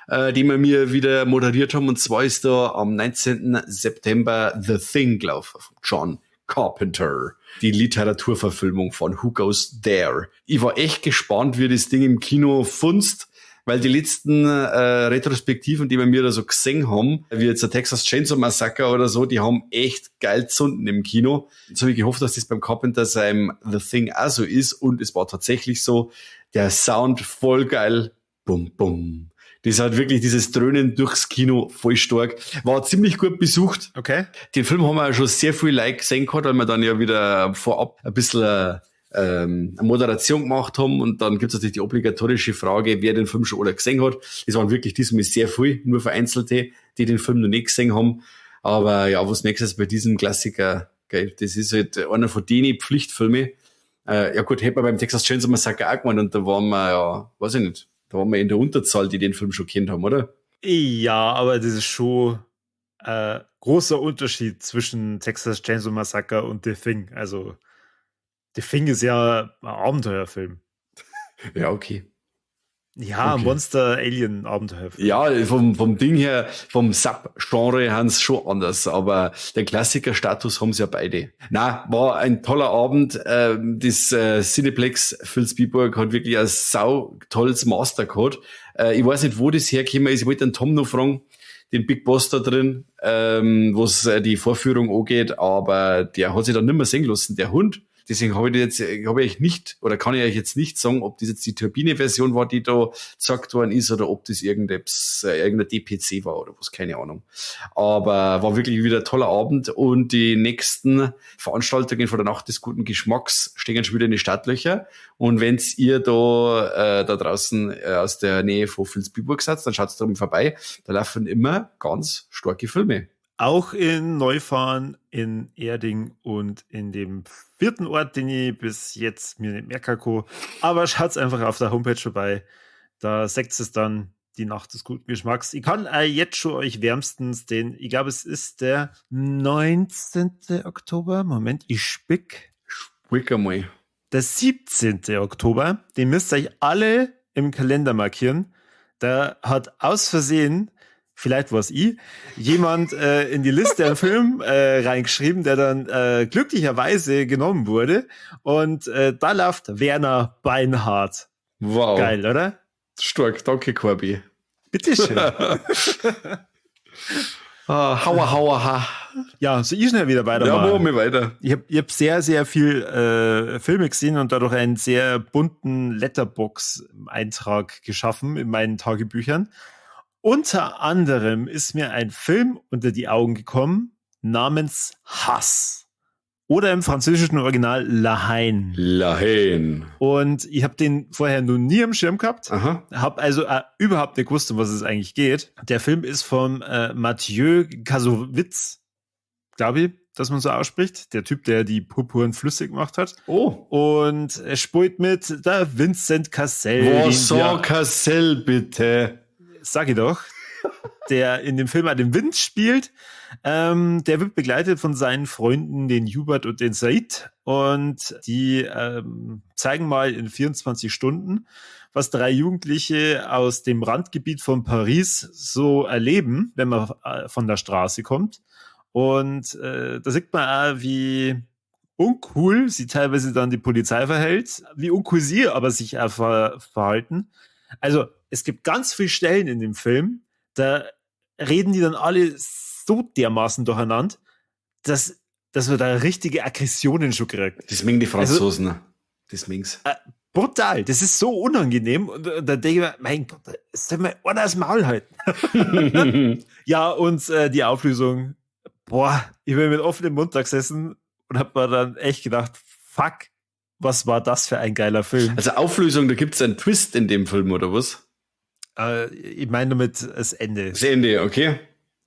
die wir mir wieder moderiert haben, und zwar ist da am 19. September The Thing gelaufen, von John Carpenter, die Literaturverfilmung von Who Goes There. Ich war echt gespannt, wie das Ding im Kino funzt, weil die letzten Retrospektiven, die wir mir da so gesehen haben, wie jetzt der Texas Chainsaw Massacre oder so, die haben echt geil zünden im Kino. Jetzt habe ich gehofft, dass das beim Carpenter seinem The Thing auch so ist, und es war tatsächlich so. Der Sound voll geil. Bum, bum. Das hat wirklich dieses Dröhnen durchs Kino voll stark. War ziemlich gut besucht. Okay. Den Film haben wir ja schon sehr viel Like gesehen gehabt, weil wir dann ja wieder vorab ein bisschen eine Moderation gemacht haben, und dann gibt es natürlich die obligatorische Frage, wer den Film schon alle gesehen hat. Es waren wirklich diesmal sehr viel, nur Vereinzelte, die den Film noch nicht gesehen haben. Aber ja, was nächstes bei diesem Klassiker, gell, das ist halt einer von denen Pflichtfilme. Ja gut, hätte man beim Texas Chainsaw Massacre auch gemacht, und da waren wir ja, weiß ich nicht, da waren wir in der Unterzahl, die den Film schon kennt haben, oder? Ja, aber das ist schon großer Unterschied zwischen Texas Chainsaw Massacre und The Thing. Also The Thing ist ja ein Abenteuerfilm. Ja, okay. Ja, Okay. Monster-Alien-Abenteuerfilm. Ja, vom Ding her, vom Sub-Genre haben sie schon anders, aber den Klassiker-Status haben sie ja beide. Na, war ein toller Abend. Das Cineplex Vilsbiburg hat wirklich ein sau tolles Master gehabt. Ich weiß nicht, wo das hergekommen ist. Ich wollte den Tom noch fragen, den Big Boss da drin, was die Vorführung angeht, aber der hat sich dann nicht mehr sehen lassen, der Hund. Deswegen habe ich nicht, oder kann ich euch jetzt nicht sagen, ob das jetzt die Turbine-Version war, die da gesagt worden ist, oder ob das irgendein DPC war oder was, keine Ahnung. Aber war wirklich wieder ein toller Abend, und die nächsten Veranstaltungen von der Nacht des guten Geschmacks stehen schon wieder in die Startlöcher. Und wenn's ihr da draußen aus der Nähe von Vilsbiburg seid, dann schaut's da vorbei. Da laufen immer ganz starke Filme. Auch in Neufahren, in Erding und in dem 4. Ort, den ich bis jetzt mir nicht merken kann. Aber schaut's einfach auf der Homepage vorbei. Da seht es dann, die Nacht des guten Geschmacks. Ich kann jetzt schon euch wärmstens ich glaube, es ist der 19. Oktober. Moment, ich spick. Spick einmal. Der 17. Oktober, den müsst ihr euch alle im Kalender markieren. Da hat aus Versehen, vielleicht war es jemand in die Liste einen Film reingeschrieben, der dann glücklicherweise genommen wurde. Und da läuft Werner Beinhardt. Wow. Geil, oder? Stark, danke, Corby. Bitteschön. Ha. Ja, so ich schnell wieder Ja, weitermachen. machen wir weiter. Ich hab sehr, sehr viel Filme gesehen und dadurch einen sehr bunten Letterbox-Eintrag geschaffen in meinen Tagebüchern. Unter anderem ist mir ein Film unter die Augen gekommen namens Hass. Oder im französischen Original La Haine. La Haine. Und ich habe den vorher noch nie am Schirm gehabt. Aha. Habe also überhaupt nicht gewusst, um was es eigentlich geht. Der Film ist von Mathieu Kassovitz, glaube ich, dass man so ausspricht. Der Typ, der die Purpuren flüssig gemacht hat. Oh. Und er spielt mit der Vincent Cassel. Vincent Cassel, bitte. Sag ich doch. Der in dem Film auch den Wind spielt. Der wird begleitet von seinen Freunden, den Hubert und den Said. Und die zeigen mal in 24 Stunden, was 3 Jugendliche aus dem Randgebiet von Paris so erleben, wenn man von der Straße kommt. Und da sieht man auch, wie uncool sie teilweise dann die Polizei verhält, wie uncool sie aber sich auch verhalten. Also es gibt ganz viele Stellen in dem Film, da reden die dann alle so dermaßen durcheinander, dass man da richtige Aggressionen schon kriegt. Das mengen die Franzosen. des Minks. Brutal. Das ist so unangenehm. Und da denke ich mir, mein Gott, soll mal einer das Maul halten. Ja, und die Auflösung, boah, ich bin mit offenem Mund da gesessen und hab mir dann echt gedacht, fuck, was war das für ein geiler Film? Also Auflösung, da gibt's einen Twist in dem Film, oder was? Ich meine damit das Ende. Das Ende, okay.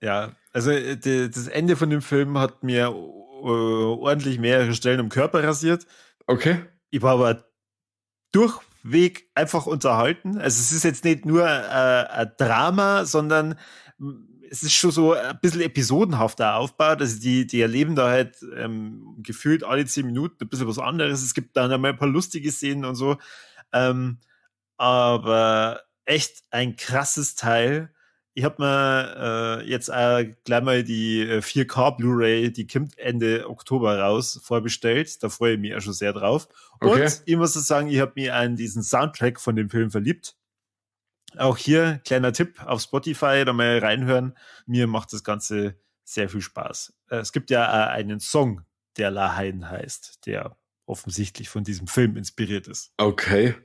Ja, also das Ende von dem Film hat mir ordentlich mehrere Stellen im Körper rasiert. Okay. Ich war aber durchweg einfach unterhalten. Also es ist jetzt nicht nur ein Drama, sondern es ist schon so ein bisschen episodenhafter aufgebaut. Also die erleben da halt gefühlt alle 10 Minuten ein bisschen was anderes. Es gibt dann einmal ein paar lustige Szenen und so. Aber echt ein krasses Teil. Ich habe mir jetzt auch gleich mal die 4K Blu-ray, die kommt Ende Oktober raus, vorbestellt. Da freue ich mich auch schon sehr drauf. Okay. Und ich muss sagen, ich habe mich an diesen Soundtrack von dem Film verliebt. Auch hier kleiner Tipp auf Spotify, da mal reinhören. Mir macht das Ganze sehr viel Spaß. Es gibt ja einen Song, der Lahain heißt, der offensichtlich von diesem Film inspiriert ist. Okay.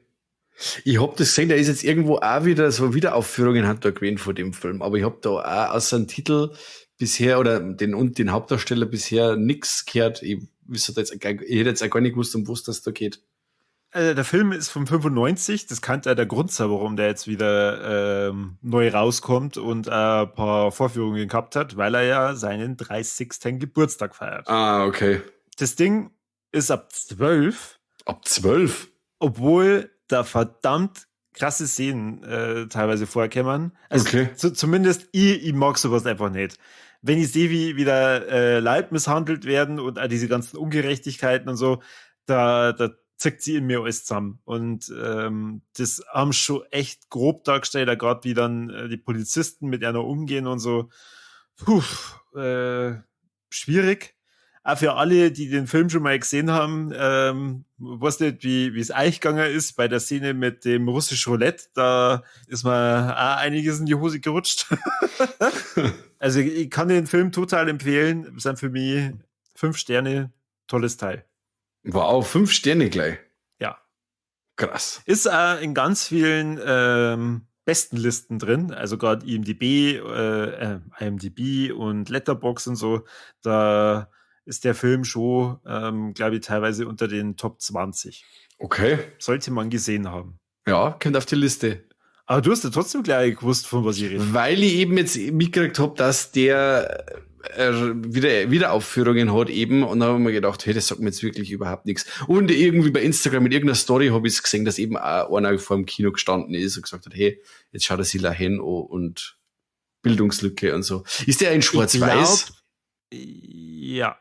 Ich hab das gesehen, da ist jetzt irgendwo auch wieder so Wiederaufführungen hat da gewesen von dem Film, aber ich hab da auch außer dem Titel bisher oder den Hauptdarsteller bisher nix gehört. Ich hätte jetzt auch gar nicht gewusst, um was das da geht. Der Film ist von 95, das kann ja der Grund sein, warum der jetzt wieder neu rauskommt und ein paar Vorführungen gehabt hat, weil er ja seinen 30. Geburtstag feiert. Ah, okay. Das Ding ist ab 12. Ab 12? Obwohl da verdammt krasse Szenen teilweise vorkommen. Also Okay. Zumindest ich mag sowas einfach nicht. Wenn ich sehe, wie wieder Leib misshandelt werden und all diese ganzen Ungerechtigkeiten und so, da zickt sie in mir alles zusammen. Und das haben schon echt grob dargestellt, da gerade wie dann die Polizisten mit einer umgehen und so. Schwierig. Auch für alle, die den Film schon mal gesehen haben, weiß nicht, wie es euch gegangen ist bei der Szene mit dem russischen Roulette. Da ist mir auch einiges in die Hose gerutscht. Also ich kann den Film total empfehlen. Das sind für mich 5 Sterne. Tolles Teil. Wow, 5 Sterne gleich. Ja. Krass. Ist auch in ganz vielen besten Listen drin. Also gerade IMDb und Letterboxd und so. Da ist der Film schon, glaube ich, teilweise unter den Top 20. Okay. Sollte man gesehen haben. Ja, kommt auf die Liste. Aber du hast ja trotzdem gleich gewusst, von was ich rede. Weil ich eben jetzt mitgekriegt habe, dass der Wiederaufführungen hat eben und dann habe ich mir gedacht, hey, das sagt mir jetzt wirklich überhaupt nichts. Und irgendwie bei Instagram mit irgendeiner Story habe ich es gesehen, dass eben auch einer vor dem Kino gestanden ist und gesagt hat, hey, jetzt schaut er sich hin und Bildungslücke und so. Ist der in Schwarz-Weiß? Ja.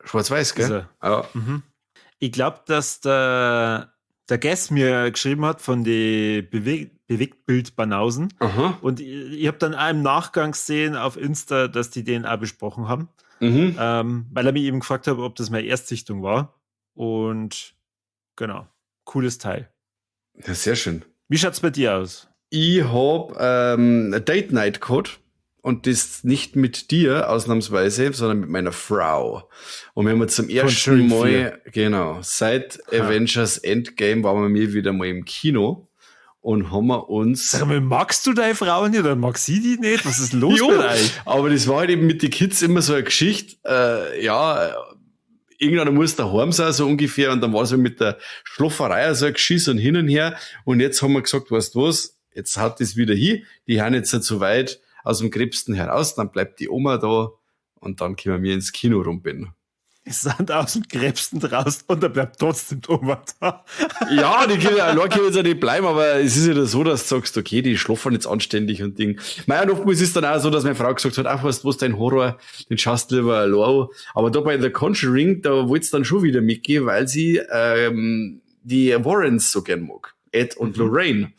Schwarz-Weiß, gell? Ist er. Ja. Mhm. Ich glaube, dass der Guest mir geschrieben hat von den Bewegtbild-Banausen. Aha. Und ich habe dann auch im Nachgang gesehen auf Insta, dass die den auch besprochen haben. Mhm. Weil er mich eben gefragt hat, ob das meine Erstsichtung war. Und genau, cooles Teil. Ja, sehr schön. Wie schaut's bei dir aus? Ich hab Date Night Code und das nicht mit dir ausnahmsweise, sondern mit meiner Frau. Und wir haben zum ersten Mal, genau, seit Avengers Endgame waren wir wieder mal im Kino und haben wir uns... Sag mal, magst du deine Frau nicht oder mag sie die nicht? Was ist los mit euch? Aber das war halt eben mit den Kids immer so eine Geschichte, irgendwann muss daheim sein, so ungefähr, und dann war es mit der Schlafferei so ein Geschiss und hin und her. Und jetzt haben wir gesagt, weißt du was, jetzt haut das wieder hin, die haben jetzt nicht so weit aus dem Gröbsten heraus, dann bleibt die Oma da und dann können wir ins Kino rumbinden. Die sind aus dem Gröbsten raus und da bleibt trotzdem die Oma da. Ja, die können ja jetzt auch nicht bleiben, aber es ist ja so, dass du sagst, okay, die schlafen jetzt anständig und Ding. Und oftmals ist es dann auch so, dass meine Frau gesagt hat, ach, weißt du was, dein Horror, den schaust du lieber allein. Aber da bei The Conjuring, da wollte es dann schon wieder mitgehen, weil sie die Warrens so gern mag. Ed und Lorraine.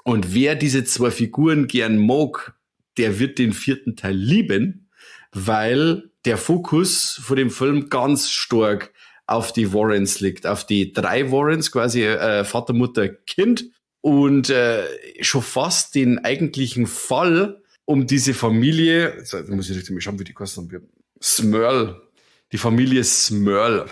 Und wer diese 2 Figuren gern mag, der wird den 4. Teil lieben, weil der Fokus von dem Film ganz stark auf die Warrens liegt, auf die 3 Warrens, quasi Vater, Mutter, Kind, und schon fast den eigentlichen Fall um diese Familie, jetzt muss ich richtig mal schauen, wie die kosten, Smurl, die Familie Smurl.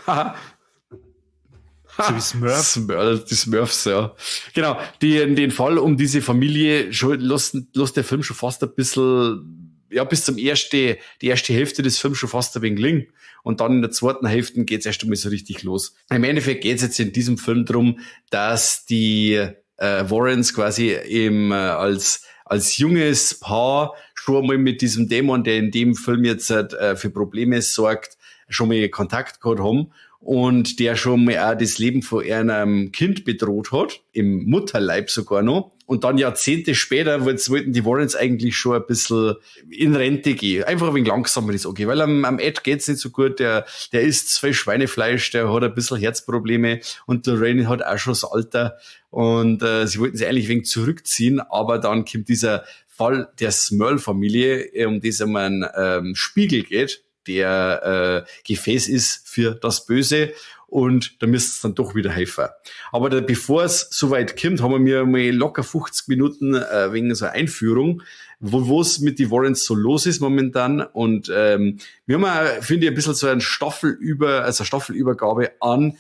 So wie Smurf. Die Smurfs, ja. Genau, den Fall um diese Familie lässt der Film schon fast ein bisschen, ja, bis die erste Hälfte des Films schon fast ein wenig liegen. Und dann in der zweiten Hälfte geht's erst einmal so richtig los. Im Endeffekt geht's jetzt in diesem Film drum, dass die Warrens quasi eben als junges Paar schon mal mit diesem Dämon, der in dem Film jetzt für Probleme sorgt, schon mal Kontakt gehabt haben und der schon mal auch das Leben von einem Kind bedroht hat, im Mutterleib sogar noch. Und dann Jahrzehnte später wollten die Warrens eigentlich schon ein bisschen in Rente gehen. Einfach ein wenig langsamer ist okay, weil am Ed geht's nicht so gut, der isst zu viel Schweinefleisch, der hat ein bisschen Herzprobleme und Lorraine hat auch schon das Alter und sie wollten sich eigentlich ein wenig zurückziehen, aber dann kommt dieser Fall der Smurl-Familie, um das ein Spiegel geht, der Gefäß ist für das Böse und da müsste es dann doch wieder helfen. Aber bevor es soweit kommt, haben wir mal locker 50 Minuten wegen so einer Einführung, wo es mit die Warrens so los ist momentan und wir haben auch, finde ich, ein bisschen so eine Staffelübergabe an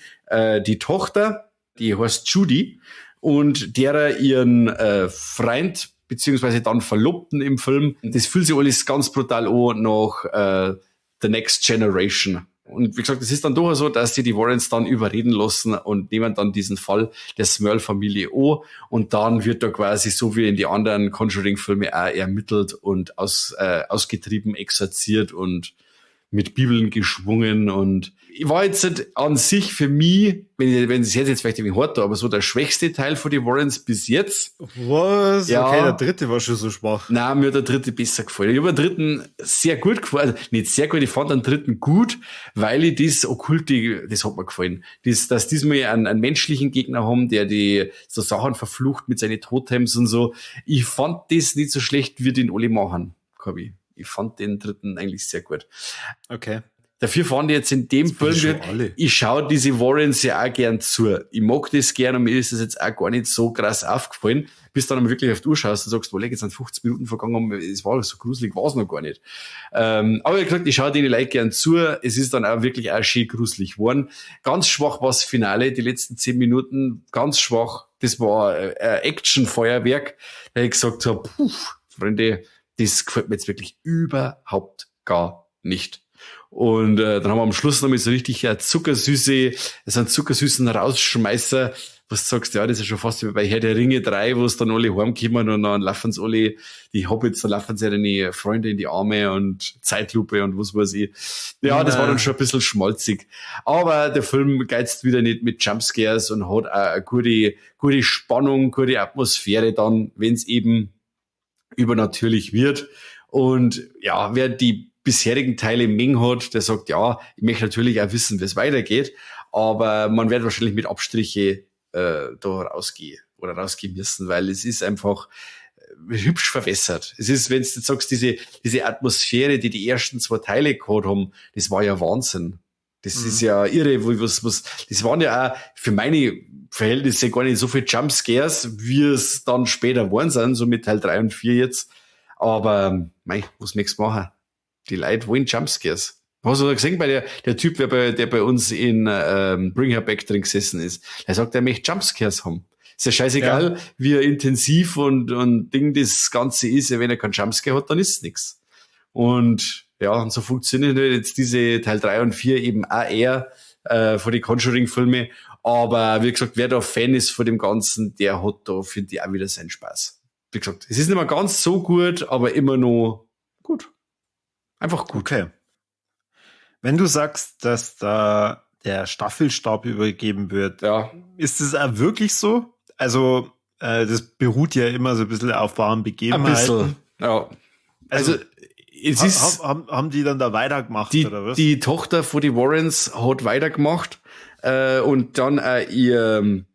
die Tochter, die heißt Judy und derer ihren Freund beziehungsweise dann Verlobten im Film. Das fühlt sich alles ganz brutal an nach The Next Generation. Und wie gesagt, es ist dann doch so, dass die Warrens dann überreden lassen und nehmen dann diesen Fall der Smurl-Familie an und dann wird da quasi so wie in die anderen Conjuring-Filme auch ermittelt und ausgetrieben, exorziert und mit Bibeln geschwungen und ich war jetzt an sich für mich, wenn es jetzt vielleicht ein wenig hart, aber so der schwächste Teil von die Warrens bis jetzt. Was? Ja. Okay, der dritte war schon so schwach. Nein, mir hat der dritte besser gefallen. Ich habe den dritten sehr gut gefallen, also nicht sehr gut, ich fand den dritten gut, weil ich das Okkulte, das hat mir gefallen. Dass diesmal einen menschlichen Gegner haben, der die so Sachen verflucht mit seinen Totems und so. Ich fand das nicht so schlecht, wie den alle machen, Kabi. Ich fand den dritten eigentlich sehr gut. Okay. Dafür fand ich jetzt in dem Film, ich schaue diese Warrens ja auch gern zu. Ich mag das gern und mir ist das jetzt auch gar nicht so krass aufgefallen, bis dann wirklich auf die Uhr schaust und sagst, jetzt sind 50 Minuten vergangen, es war so gruselig, war es noch gar nicht. Aber wie gesagt, ich schaue denen Leute gern zu, es ist dann auch wirklich auch schön gruselig geworden. Ganz schwach war das Finale, die letzten 10 Minuten, ganz schwach. Das war ein Action-Feuerwerk, da ich gesagt habe, Freunde, das gefällt mir jetzt wirklich überhaupt gar nicht. Und dann haben wir am Schluss noch mal so richtig so einen zuckersüßen Rausschmeißer, was du sagst, ja, das ist schon fast wie bei Herr der Ringe 3, wo es dann alle heimkommen und dann laufen sie alle, die Hobbits, dann laufen sie ihre Freunde in die Arme und Zeitlupe und was weiß ich. Ja, das war dann schon ein bisschen schmalzig. Aber der Film geizt wieder nicht mit Jumpscares und hat auch eine gute Spannung, gute Atmosphäre dann, wenn es eben übernatürlich wird. Und ja, wer die bisherigen Teile im Ming hat, der sagt, ja, ich möchte natürlich auch wissen, wie es weitergeht, aber man wird wahrscheinlich mit Abstriche da rausgehen müssen, weil es ist einfach hübsch verwässert. Es ist, wenn du jetzt sagst, diese Atmosphäre, die ersten 2 Teile gehabt haben, das war ja Wahnsinn. Das ist ja irre, das waren ja auch für meine Verhältnisse gar nicht so viele Jumpscares, wie es dann später geworden sind, so mit Teil 3 und 4 jetzt. Aber, was möchtest du machen? Die Leute wollen Jumpscares. Hast du gesehen, bei der Typ, der bei uns in Bring Her Back drin gesessen ist, der sagt, er möchte Jumpscares haben. Ist ja scheißegal, wie intensiv und Ding das Ganze ist. Wenn er keinen Jumpscare hat, dann ist es nichts. Und ja, und so funktionieren jetzt diese Teil 3 und 4 eben auch eher von den Conjuring-Filme. Aber wie gesagt, wer da Fan ist von dem Ganzen, der hat da, finde ich, auch wieder seinen Spaß. Wie gesagt, es ist nicht mehr ganz so gut, aber immer noch gut. Einfach gut. Okay. Wenn du sagst, dass da der Staffelstab übergeben wird, ist es auch wirklich so? Also, das beruht ja immer so ein bisschen auf wahren Begebenheiten. Ein bisschen, ja. Also es ist... Haben die dann da weitergemacht, oder was? Die Tochter von die Warrens hat weitergemacht und dann ihr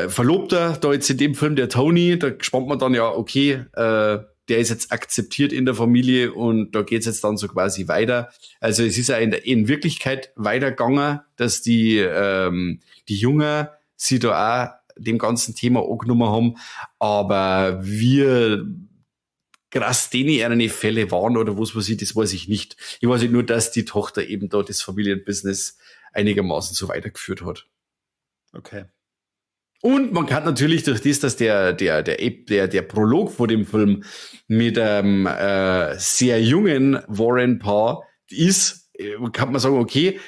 Verlobter, da jetzt in dem Film, der Tony, da spannt man dann ja, okay, der ist jetzt akzeptiert in der Familie und da geht's jetzt dann so quasi weiter. Also es ist ja in Wirklichkeit weitergegangen, dass die Jungen sie da auch dem ganzen Thema angenommen haben, aber wir krass denen Fälle waren oder was weiß ich, das weiß ich nicht. Ich weiß nur, dass die Tochter eben da das Familienbusiness einigermaßen so weitergeführt hat. Okay. Und man kann natürlich durch das, dass der Prolog vor dem Film mit einem sehr jungen Warren Parr ist, kann man sagen, okay,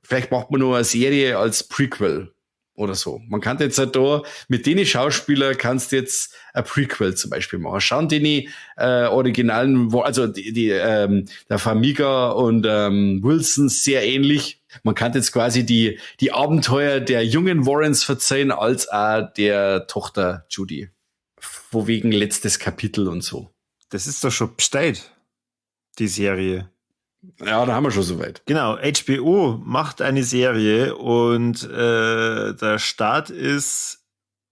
vielleicht macht man nur eine Serie als Prequel oder so. Man kann jetzt halt da, mit denen Schauspieler kannst du jetzt ein Prequel zum Beispiel machen. Schauen die originalen, also der Farmiga und Wilson sehr ähnlich. Man kann jetzt quasi die Abenteuer der jungen Warrens verzeihen, als auch der Tochter Judy. Wo wegen letztes Kapitel und so. Das ist doch schon bestellt, die Serie. Ja, da haben wir schon soweit. Genau, HBO macht eine Serie und der Start ist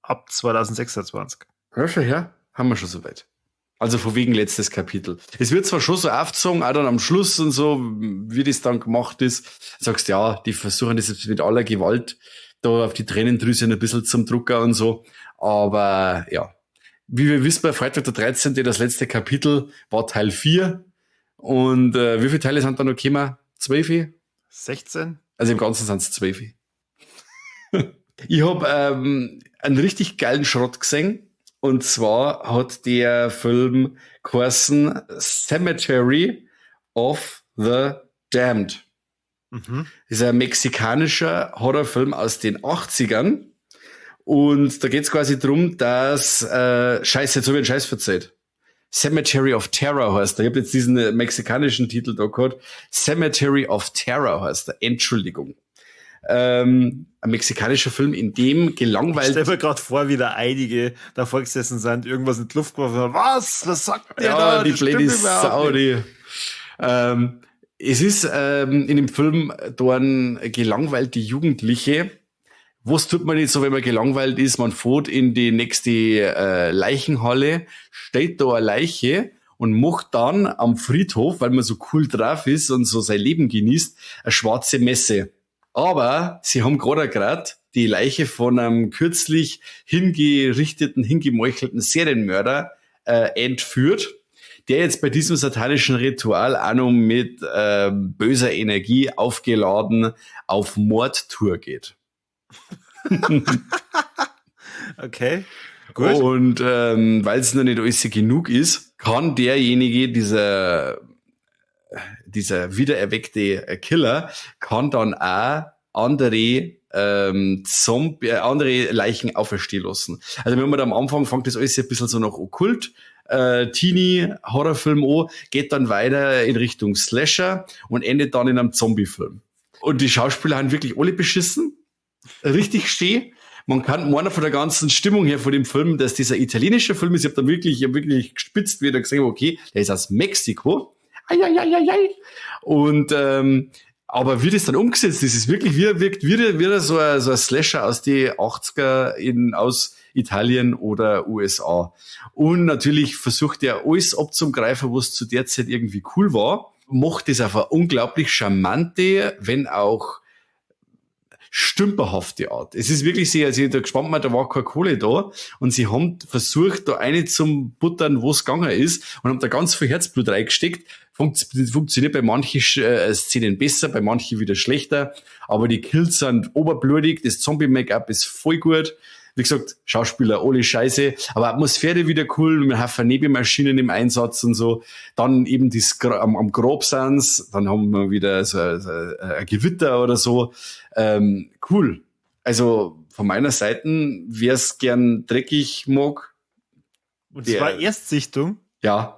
ab 2026. Ja, schon her, haben wir schon soweit. Also von wegen letztes Kapitel. Es wird zwar schon so aufgezogen, auch dann am Schluss und so, wie das dann gemacht ist. Sagst ja, die versuchen das jetzt mit aller Gewalt da auf die Tränendrüse ein bisschen zum Drucker und so. Aber ja, wie wir wissen, bei Freitag der 13. das letzte Kapitel war Teil 4. Und wie viele Teile sind da noch gekommen? 12? 16? Also im Ganzen sind es 12. Ich habe einen richtig geilen Schrott gesehen. Und zwar hat der Film geheißen Cemetery of the Damned. Mhm. Das ist ein mexikanischer Horrorfilm aus den 80ern. Und da geht es quasi drum, dass Scheiße, jetzt habe ich einen Scheiß verzeiht. Cemetery of Terror heißt er. Ich habe jetzt diesen mexikanischen Titel da gehabt. Cemetery of Terror heißt er. Entschuldigung. Ein mexikanischer Film, in dem gelangweilt... Ich stelle mir gerade vor, wie da einige davor gesessen sind, irgendwas in die Luft geworfen haben. Was sagt der da? Die blöde Sau, die... es ist in dem Film da ein gelangweilte Jugendliche. Was tut man jetzt so, wenn man gelangweilt ist? Man fährt in die nächste Leichenhalle, steht da eine Leiche und macht dann am Friedhof, weil man so cool drauf ist und so sein Leben genießt, eine schwarze Messe. Aber sie haben gerade die Leiche von einem kürzlich hingemeuchelten Serienmörder entführt, der jetzt bei diesem satanischen Ritual auch noch mit böser Energie aufgeladen auf Mordtour geht. Okay, gut. Und weil es noch nicht alles genug ist, kann derjenige, dieser wiedererweckte Killer, kann dann auch andere andere Leichen auferstehen lassen. Also wenn man da am Anfang fängt das alles ein bisschen so nach Okkult, Teenie-Horrorfilm an, geht dann weiter in Richtung Slasher und endet dann in einem Zombie-Film. Und die Schauspieler haben wirklich alle beschissen. Richtig stehen. Man kann meiner von der ganzen Stimmung her von dem Film, dass dieser italienische Film ist. Ich habe wirklich gespitzt wieder gesehen, okay, der ist aus Mexiko. Und aber wie das dann umgesetzt ist, ist wirklich wirkt wieder so ein Slasher aus die 80er aus Italien oder USA. Und natürlich versucht er alles abzugreifen, was zu der Zeit irgendwie cool war. Macht das auf eine unglaublich charmante, wenn auch stümperhafte Art. Es ist wirklich sehr, also ich da gespannt war, da war keine Kohle da und sie haben versucht, da eine zum Buttern, wo es gegangen ist und haben da ganz viel Herzblut reingesteckt. Funktioniert bei manchen Szenen besser, bei manchen wieder schlechter, aber die Kills sind oberblutig, das Zombie-Make-up ist voll gut. Wie gesagt, Schauspieler, alle scheiße, aber Atmosphäre wieder cool, wir haben Nebelmaschinen im Einsatz und so. Dann eben am Grab sind's, dann haben wir wieder so ein Gewitter oder so. Cool. Also von meiner Seite, wer es gern dreckig mag. Und zwar Erstsichtung? Ja.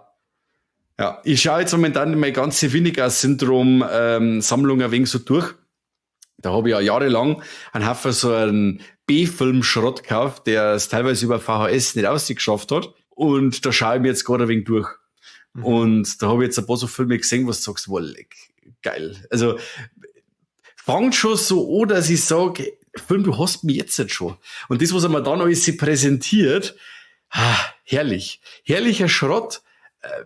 Ja, ich schaue jetzt momentan meine ganze Winnegar-Syndrom-Sammlung ein wenig so durch. Da habe ich ja jahrelang einen Haufen so einen B-Film-Schrott gekauft, der es teilweise über VHS nicht ausgeschafft hat. Und da schaue ich mir jetzt gerade ein wenig durch. Mhm. Und da habe ich jetzt ein paar so Filme gesehen, was du sagst, wow, geil. Also fangt schon so an, dass ich sage, Film, du hast mich jetzt schon. Und das, was er mir dann alles präsentiert, herrlich. Herrlicher Schrott,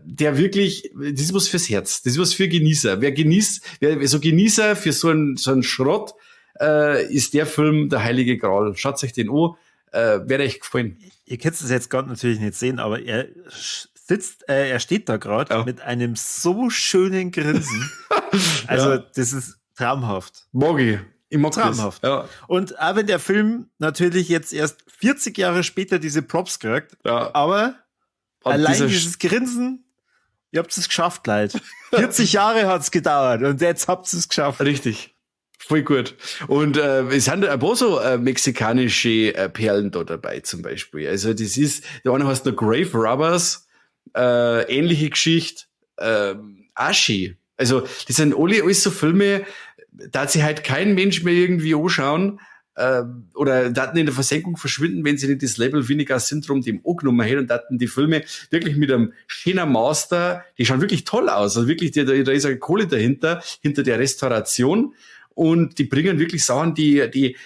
der wirklich, das ist was fürs Herz, das ist was für Genießer. Wer so Genießer für so einen Schrott, ist der Film der Heilige Gral. Schaut euch den an, wäre euch gefallen. Ihr könnt es jetzt gerade natürlich nicht sehen, aber er steht da gerade mit einem so schönen Grinsen. Also, das ist traumhaft. Mag ich. Ich mag traumhaft. Das. Ja. Und auch wenn der Film natürlich jetzt erst 40 Jahre später diese Props kriegt, aber allein dieses Grinsen, ihr habt es geschafft, Leute. 40 Jahre hat's gedauert und jetzt habt ihr es geschafft. Richtig. Voll gut. Und es sind ein paar so mexikanische Perlen da dabei zum Beispiel. Also das ist, der eine heißt noch Grave Robbers, ähnliche Geschichte, Ashi. Also das sind alle alles so Filme, da sich halt kein Mensch mehr irgendwie anschauen oder daten in der Versenkung verschwinden, wenn sie nicht das Label Vinegar-Syndrom dem angenommen hätten und daten die Filme wirklich mit einem schönen Master, die schauen wirklich toll aus. Also wirklich, da ist eine Kohle dahinter, hinter der Restauration. Und die bringen wirklich Sachen, die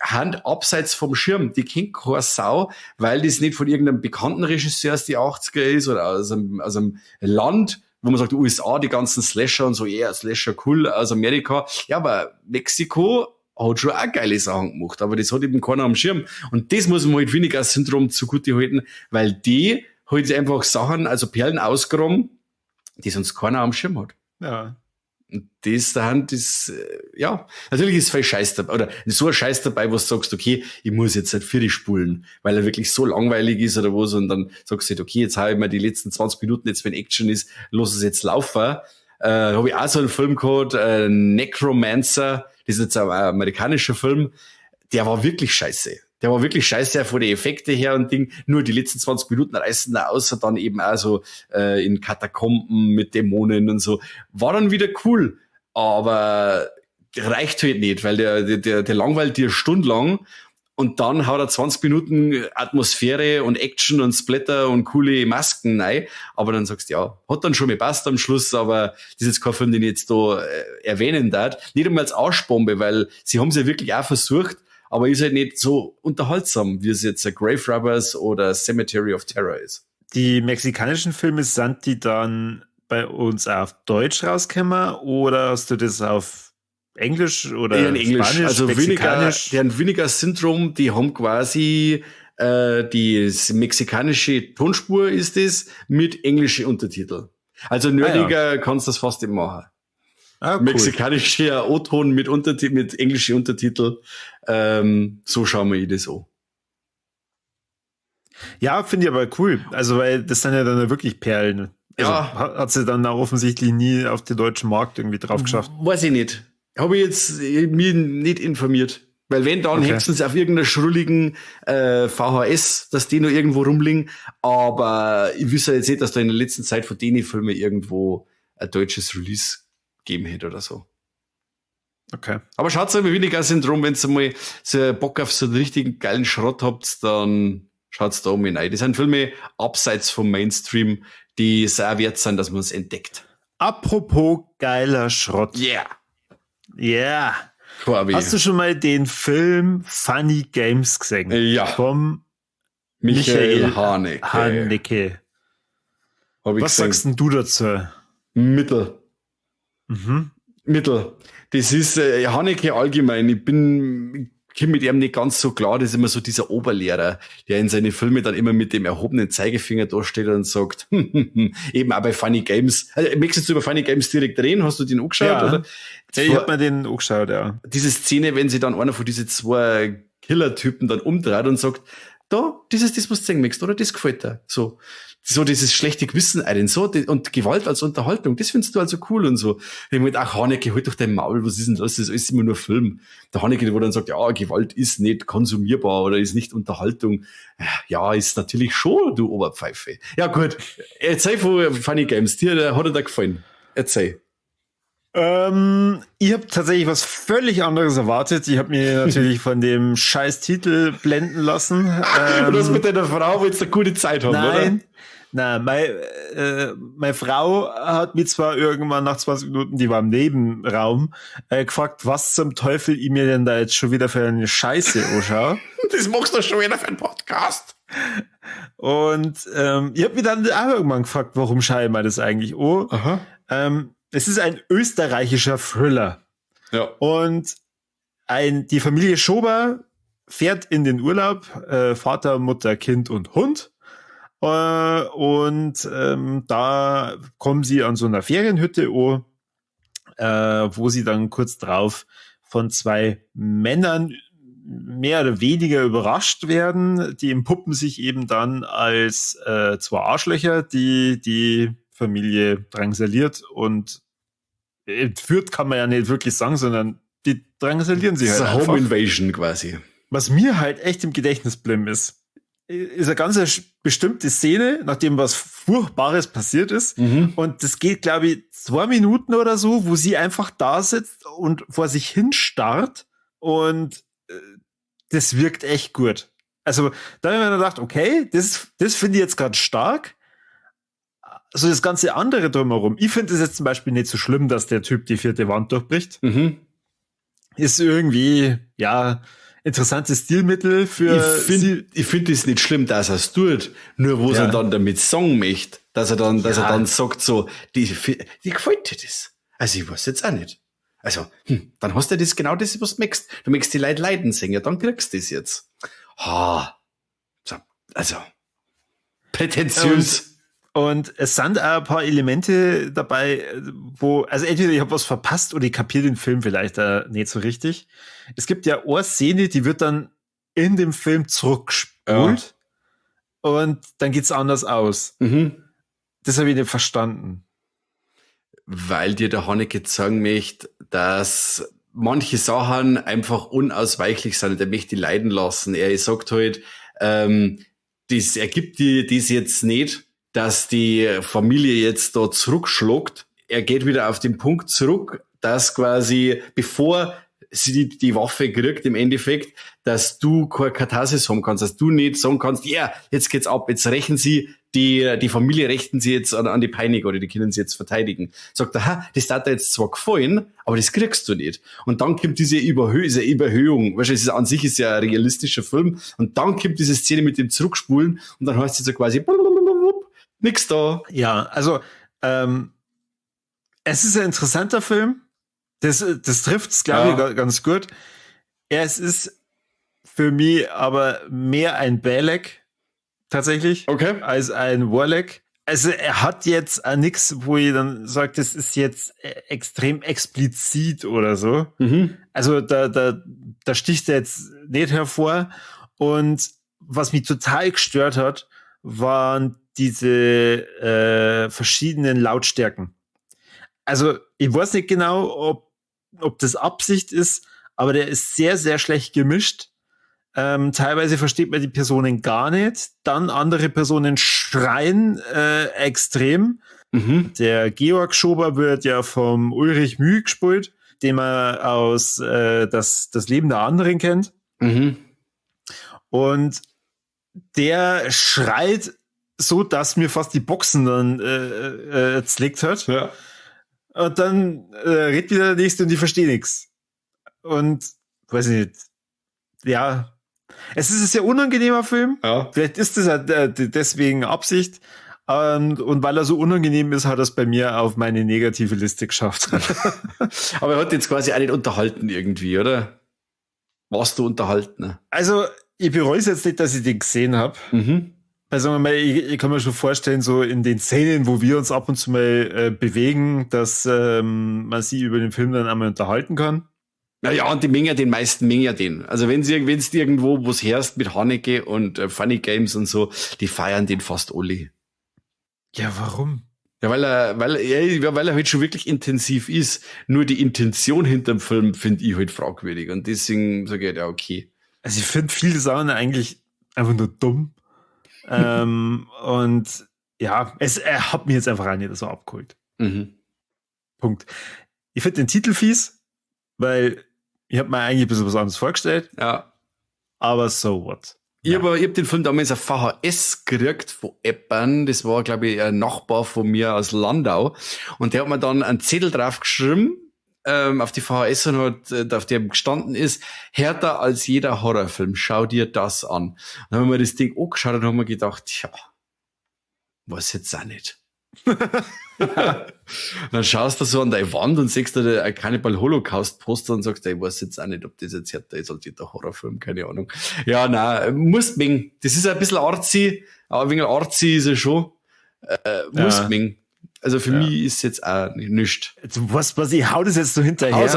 Hand abseits vom Schirm. Die kennt keine Sau, weil das nicht von irgendeinem bekannten Regisseur aus die 80er ist oder aus einem Land, wo man sagt, USA, die ganzen Slasher und so, Slasher cool, aus Amerika. Ja, aber Mexiko hat schon auch geile Sachen gemacht, aber das hat eben keiner am Schirm. Und das muss man halt weniger als Syndrom zugute halten, weil die halt einfach Sachen, also Perlen ausgraben, die sonst keiner am Schirm hat. Ja. Und ja, natürlich ist viel Scheiß dabei, oder so ein Scheiß dabei, wo du sagst, okay, ich muss jetzt halt für die spulen, weil er wirklich so langweilig ist oder was, und dann sagst du halt, okay, jetzt habe ich mir die letzten 20 Minuten, jetzt wenn Action ist, lass es jetzt laufen. Habe ich auch so einen Film gehabt, Necromancer, das ist jetzt ein amerikanischer Film, der war wirklich scheiße. Der war wirklich scheiße von den Effekten her und Ding. Nur die letzten 20 Minuten reißen da außer dann eben auch so in Katakomben mit Dämonen und so. War dann wieder cool, aber reicht halt nicht, weil der langweilt dir stundenlang und dann haut er 20 Minuten Atmosphäre und Action und Splatter und coole Masken rein. Aber dann sagst du, ja, hat dann schon gepasst am Schluss, aber das ist jetzt kein Film, den ich jetzt da erwähnen darf. Nicht einmal als Arschbombe, weil sie haben es ja wirklich auch versucht, aber ist halt nicht so unterhaltsam, wie es jetzt Grave Robbers oder Cemetery of Terror ist. Die mexikanischen Filme, sind die dann bei uns auf Deutsch rausgekommen oder hast du das auf Englisch oder in Englisch? Spanisch, also Mexikanisch? deren Vinegar-Syndrom, die haben quasi die mexikanische Tonspur ist es mit englischen Untertitel. Also nerdiger kannst du das fast immer machen. Cool. Mexikanischer O-Ton mit englischen Untertitel. So schauen wir das an. Ja, finde ich aber cool. Also, weil das sind ja dann wirklich Perlen. Also, Ja. hat sie dann auch offensichtlich nie auf den deutschen Markt irgendwie drauf geschafft. Weiß ich nicht. Habe ich jetzt mir nicht informiert. Weil wenn, dann höchstens auf irgendeiner schrulligen VHS, dass die noch irgendwo rumliegen. Aber ich wüsste jetzt nicht, dass da in der letzten Zeit von denen Filmen irgendwo ein deutsches Release geben hätte oder so. Okay. Aber schaut's mal Vinegar-Syndrom, wenn ihr mal so Bock auf so einen richtigen geilen Schrott habt, dann schaut's da mal rein. Das sind Filme abseits vom Mainstream, die sehr wert sind, dass man es entdeckt. Apropos geiler Schrott. Yeah. Yeah. Quasi. Hast du schon mal den Film Funny Games gesehen? Ja. Vom Michael Haneke. Haneke. Was sagst denn du dazu? Mittel. Mhm. Mittel. Das ist Haneke allgemein. Ich komme mit ihm nicht ganz so klar. Das ist immer so dieser Oberlehrer, der in seine Filme dann immer mit dem erhobenen Zeigefinger da steht und sagt, eben auch bei Funny Games. Also, möchtest du über Funny Games direkt reden? Hast du den angeschaut? Ja. Oder? Ja, ich hab mir den angeschaut, ja. Diese Szene, wenn sie dann einer von diesen zwei Killer-Typen dann umdreht und sagt, da, das ist das, was du sehen möchtest, oder? Das gefällt dir. So dieses schlechte Gewissen einen, so, und Gewalt als Unterhaltung, das findest du also cool und so. Ich meine, ach, Haneke, halt doch dein Maul, was ist denn das? Das ist alles immer nur Film. Der Haneke, wo dann sagt, ja, Gewalt ist nicht konsumierbar oder ist nicht Unterhaltung. Ja, ist natürlich schon, du Oberpfeife. Ja, gut. Erzähl von Funny Games. Dir hat er da gefallen. Erzähl. Ich habe tatsächlich was völlig anderes erwartet. Ich habe mir natürlich von dem scheiß Titel blenden lassen. Du hast mit deiner Frau willst eine gute Zeit haben, nein, oder? Nein, meine Frau hat mich zwar irgendwann nach 20 Minuten, die war im Nebenraum, gefragt, was zum Teufel ich mir denn da jetzt schon wieder für eine Scheiße anschaue. Das machst du schon wieder für einen Podcast. Und ich habe mich dann auch irgendwann gefragt, warum schaue ich mir das eigentlich an? Aha. Es ist ein österreichischer Thriller. Ja. Und die Familie Schober fährt in den Urlaub, Vater, Mutter, Kind und Hund. Da kommen sie an so einer Ferienhütte an, wo sie dann kurz drauf von zwei Männern mehr oder weniger überrascht werden. Die entpuppen sich eben dann als zwei Arschlöcher, die die Familie drangsaliert und entführt, kann man ja nicht wirklich sagen, sondern die drangsalieren sie Das ist halt eine einfach. Home Invasion quasi. Was mir halt echt im Gedächtnis geblieben ist eine ganz bestimmte Szene, nachdem was Furchtbares passiert ist. Und das geht, glaube ich, 2 Minuten oder so, wo sie einfach da sitzt und vor sich hin starrt. Und das wirkt echt gut. Also da habe ich mir gedacht, okay, das finde ich jetzt gerade stark. Also das ganze andere drumherum. Ich finde es jetzt zum Beispiel nicht so schlimm, dass der Typ die 4. Wand durchbricht. Ist irgendwie, ja, interessantes Stilmittel für... Ich finde es nicht schlimm, dass er es tut, nur wo er dann damit sagen möchte, dass er dann sagt so, die gefällt dir das. Also ich weiß jetzt auch nicht. Also, dann hast du das genau das, was du möchtest. Du möchtest die Leute leiden sehen, ja, dann kriegst du das jetzt. Also, prätentiös. Und es sind auch ein paar Elemente dabei, wo, also entweder ich habe was verpasst oder ich kapiere den Film vielleicht nicht so richtig. Es gibt ja eine Szene, die wird dann in dem Film zurückgespult und dann geht's anders aus. Das habe ich nicht verstanden. Weil dir der Haneke sagen möchte, dass manche Sachen einfach unausweichlich sind. Er möchte die leiden lassen. Er sagt halt, das ergibt das jetzt nicht, dass die Familie jetzt da zurückschlägt. Er geht wieder auf den Punkt zurück, dass quasi, bevor sie die Waffe kriegt, im Endeffekt, dass du keine Katharsis haben kannst, dass du nicht sagen kannst, ja, jetzt geht's ab, jetzt rächen sie, die Familie rächten sie jetzt an die Peiniger oder die können sie jetzt verteidigen. Sagt er, das hat dir jetzt zwar gefallen, aber das kriegst du nicht. Und dann kommt diese Überhöhung, weißt du, an sich ist ja ein realistischer Film, und dann kommt diese Szene mit dem Zurückspulen und dann heißt es so quasi, nix da. Ja, also es ist ein interessanter Film. Das trifft es, glaube ich, ganz gut. Es ist für mich aber mehr ein Balek tatsächlich als ein Warlock. Also er hat jetzt nichts, wo ich dann sage, das ist jetzt extrem explizit oder so. Also da sticht er jetzt nicht hervor. Und was mich total gestört hat, waren diese verschiedenen Lautstärken. Also ich weiß nicht genau, ob das Absicht ist, aber der ist sehr, sehr schlecht gemischt. Teilweise versteht man die Personen gar nicht. Dann andere Personen schreien extrem. Der Georg Schober wird ja vom Ulrich Mühe gespielt, den man aus das Leben der anderen kennt. Und der schreit so, dass mir fast die Boxen dann zlickt hat. Ja. Und dann redet wieder der Nächste und die verstehen nichts. Und, weiß ich nicht, ja, es ist ein sehr unangenehmer Film. Ja. Vielleicht ist das deswegen Absicht. Und weil er so unangenehm ist, hat er es bei mir auf meine negative Liste geschafft. Aber er hat jetzt quasi auch nicht unterhalten irgendwie, oder? Warst du unterhalten? Also, ich bereue es jetzt nicht, dass ich den gesehen habe. Also, sagen wir mal, ich kann mir schon vorstellen, so in den Szenen, wo wir uns ab und zu mal bewegen, dass man sich über den Film dann einmal unterhalten kann. Naja, und den meisten mengen ja den. Also wenn du irgendwo was hörst mit Haneke und Funny Games und so, die feiern den fast alle. Ja, warum? Ja, weil er halt schon wirklich intensiv ist. Nur die Intention hinterm Film finde ich halt fragwürdig. Und deswegen sage ich, ja, okay. Also ich finde viele Sachen eigentlich einfach nur dumm. Und ja, er hat mich jetzt einfach auch nicht so abgeholt. Punkt. Ich finde den Titel fies, weil ich habe mir eigentlich ein bisschen was anderes vorgestellt. Ja. Aber so what? Ich hab den Film damals auf VHS gekriegt von Eppern. Das war, glaube ich, ein Nachbar von mir aus Landau. Und der hat mir dann einen Zettel drauf geschrieben, auf die VHS, und hat, auf dem gestanden ist, härter als jeder Horrorfilm, schau dir das an. Dann haben wir das Ding angeschaut und haben wir gedacht, tja, was jetzt auch nicht. Dann schaust du so an deine Wand und siehst da ein Cannibal Holocaust Poster und sagst, ich weiß jetzt auch nicht, ob das jetzt härter ist als jeder Horrorfilm, keine Ahnung. Ja, nein, musst mengen. Das ist ein bisschen arzi, aber ein wenig arzi ist er schon. Musst mengen. Also für mich ist jetzt auch nichts. Was, ich hau das jetzt so hinterher,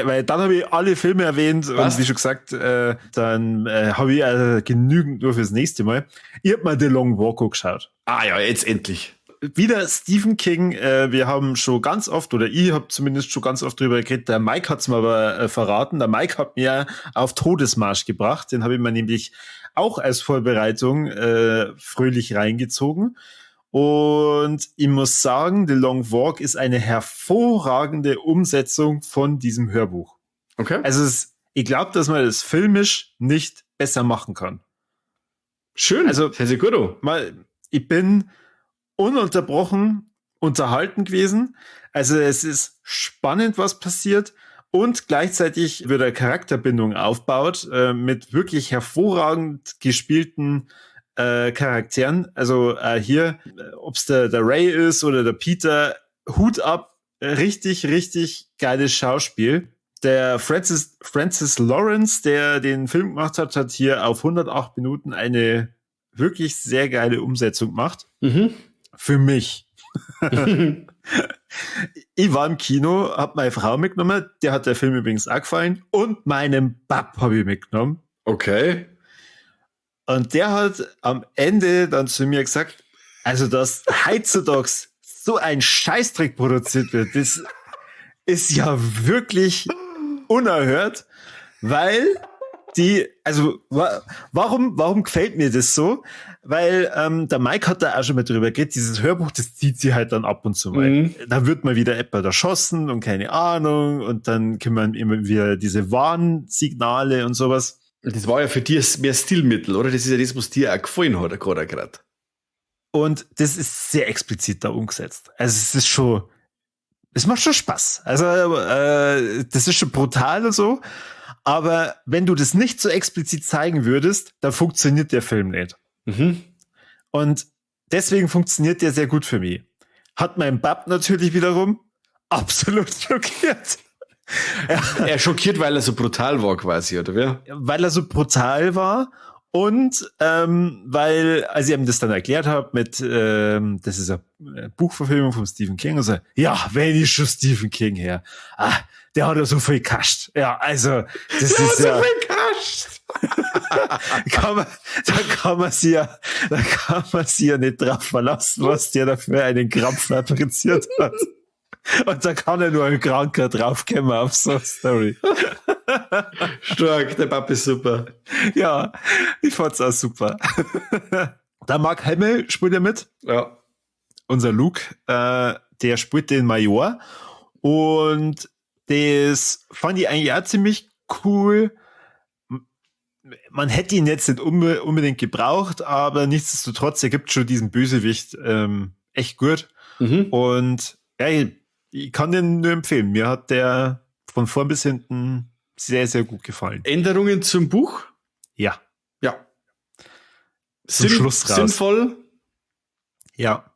weil dann habe ich alle Filme erwähnt und wie schon gesagt, dann habe ich genügend nur fürs nächste Mal. Ich habe mal The Long Walk geschaut. Ah ja, jetzt endlich. Wieder Stephen King. Wir haben schon ganz oft, oder ich habe zumindest schon ganz oft drüber geredet, der Mike hat's mir aber verraten. Der Mike hat mir auf Todesmarsch gebracht. Den habe ich mir nämlich auch als Vorbereitung fröhlich reingezogen. Und ich muss sagen, The Long Walk ist eine hervorragende Umsetzung von diesem Hörbuch. Okay. Also ich glaube, dass man das filmisch nicht besser machen kann. Schön, also sehr gut. Ich bin ununterbrochen unterhalten gewesen. Also es ist spannend, was passiert. Und gleichzeitig wird eine Charakterbindung aufgebaut mit wirklich hervorragend gespielten Charakteren. Also hier, ob es der Ray ist oder der Peter, Hut ab, richtig, richtig geiles Schauspiel. Der Francis Lawrence, der den Film gemacht hat, hat hier auf 108 Minuten eine wirklich sehr geile Umsetzung gemacht. Mhm. Für mich. Ich war im Kino, hab meine Frau mitgenommen, der hat der Film übrigens auch gefallen, und meinen Bab habe ich mitgenommen. Okay. Und der hat am Ende dann zu mir gesagt, also dass heutzutage so ein Scheißdreck produziert wird, das ist ja wirklich unerhört, weil warum gefällt mir das so? Weil der Mike hat da auch schon mal drüber geredet, dieses Hörbuch, das zieht sie halt dann ab und zu mal. Mhm. Da wird mal wieder jemand erschossen und keine Ahnung, und dann kommen immer wieder diese Warnsignale und sowas. Das war ja für dich mehr Stilmittel, oder? Das ist ja das, was dir auch gefallen hat, gerade. Und das ist sehr explizit da umgesetzt. Also es macht schon Spaß. Also das ist schon brutal und so. Aber wenn du das nicht so explizit zeigen würdest, dann funktioniert der Film nicht. Mhm. Und deswegen funktioniert der sehr gut für mich. Hat mein Bab natürlich wiederum absolut schockiert. Er schockiert, weil er so brutal war quasi, oder wie? Weil er so brutal war und weil, als ich ihm das dann erklärt habe mit, das ist eine Buchverfilmung von Stephen King, und so, ja, wenn ich schon Stephen King her. Der hat ja so viel kascht. Ja, also, das ist ja... so viel kascht! Da kann man sich ja nicht drauf verlassen, was der dafür einen Krampf fabriziert hat. Und da kann ja nur ein Kranker draufkommen auf so eine Story. Stark, der Papa ist super. Ja, ich fand's auch super. Der Mark Hamill spielt ja mit. Ja. Unser Luke, der spielt den Major. Und das fand ich eigentlich auch ziemlich cool. Man hätte ihn jetzt nicht unbedingt gebraucht, aber nichtsdestotrotz, er gibt schon diesen Bösewicht echt gut. Mhm. Und ja, ich kann den nur empfehlen. Mir hat der von vorn bis hinten sehr, sehr gut gefallen. Änderungen zum Buch? Ja. Ja. Zum Schluss raus. Sinnvoll? Ja.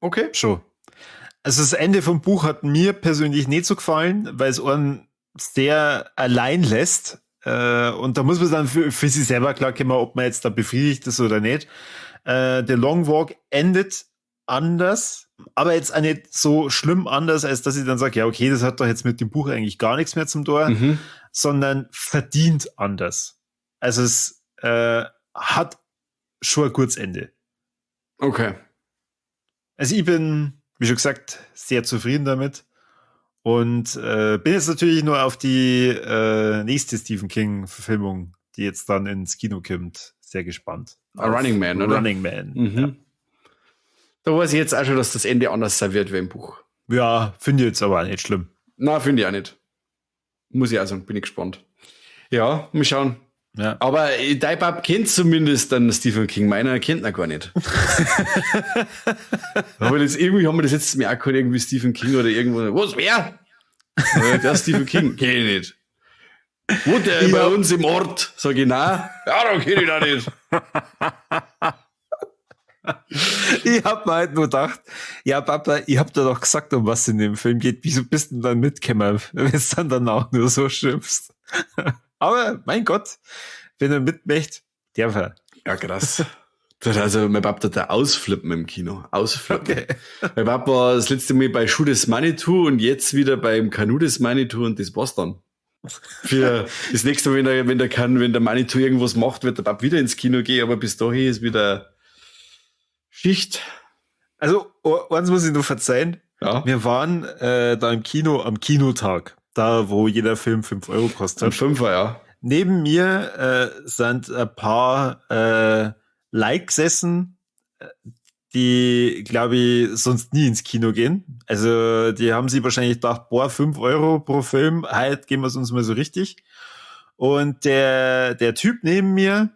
Okay. Schon. Also das Ende vom Buch hat mir persönlich nicht so gefallen, weil es einen sehr allein lässt. Und da muss man dann für sich selber klar kommen, ob man jetzt da befriedigt ist oder nicht. The Long Walk endet anders, aber jetzt auch nicht so schlimm anders, als dass ich dann sage, ja okay, das hat doch jetzt mit dem Buch eigentlich gar nichts mehr zum Tor, sondern verdient anders. Also es hat schon ein gutes Ende. Okay. Also ich bin, wie schon gesagt, sehr zufrieden damit. Und bin jetzt natürlich nur auf die nächste Stephen King-Verfilmung, die jetzt dann ins Kino kommt, sehr gespannt. Running Man, oder? Running Man. Mhm. Ja. Da weiß ich jetzt auch schon, dass das Ende anders sein wird wie im Buch. Ja, finde ich jetzt aber nicht schlimm. Na, finde ich auch nicht. Muss ich auch sagen, bin ich gespannt. Ja, mal schauen. Ja. Aber dein Pap kennt zumindest dann Stephen King. Meiner kennt ihn gar nicht. Aber das, irgendwie haben wir das jetzt mir auch gehört, irgendwie Stephen King oder irgendwo. Was, wer? Der Stephen King, kenn ich nicht. Wohnt der bei uns im Ort? Sag ich, nein. Ja, dann kenn ich da nicht. Ich hab mir halt nur gedacht, ja Papa, ich hab dir doch gesagt, um was in dem Film geht. Wieso bist du denn dann mitgekommen, wenn du dann danach nur so schimpfst? Aber mein Gott, wenn er mitmacht, der war. Ja, krass. Also, mein Papa hat da ausflippen im Kino. Ausflippen. Okay. Mein Papa war das letzte Mal bei Schuh des Manitou und jetzt wieder beim Kanu des Manitou und das war's dann. Für das nächste Mal, wenn der Manitou irgendwas macht, wird der Papa wieder ins Kino gehen, aber bis dahin ist wieder Schicht. Also, eins muss ich nur verzeihen. Ja. Wir waren da im Kino am Kinotag. Da, wo jeder Film 5 Euro kostet. Ein Fünfer, ja. Neben mir sind ein paar Leute gesessen, die, glaube ich, sonst nie ins Kino gehen. Also die haben sich wahrscheinlich gedacht, 5 Euro pro Film, heute geben wir es uns mal so richtig. Und der Typ neben mir,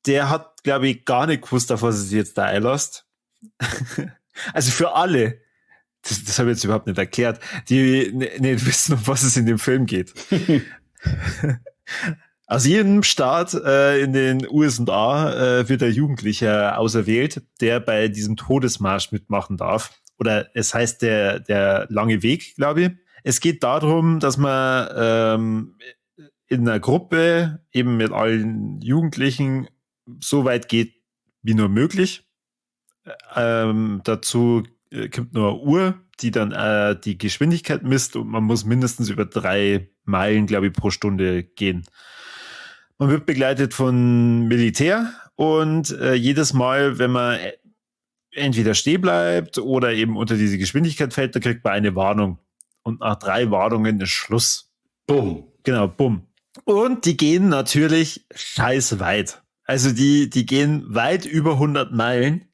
der hat, glaube ich, gar nicht gewusst, auf was er sich jetzt da einlässt. Also für alle, das habe ich jetzt überhaupt nicht erklärt, die nicht wissen, um was es in dem Film geht. Aus jedem Staat in den USA wird ein Jugendlicher auserwählt, der bei diesem Todesmarsch mitmachen darf. Oder es heißt der lange Weg, glaube ich. Es geht darum, dass man in einer Gruppe eben mit allen Jugendlichen so weit geht, wie nur möglich. Dazu kommt nur eine Uhr, die dann die Geschwindigkeit misst und man muss mindestens über 3 Meilen, glaube ich, pro Stunde gehen. Man wird begleitet von Militär und jedes Mal, wenn man entweder stehen bleibt oder eben unter diese Geschwindigkeit fällt, da kriegt man eine Warnung. Und nach 3 Warnungen ist Schluss. Bumm. Genau, bumm. Und die gehen natürlich scheiß weit. Also die gehen weit über 100 Meilen.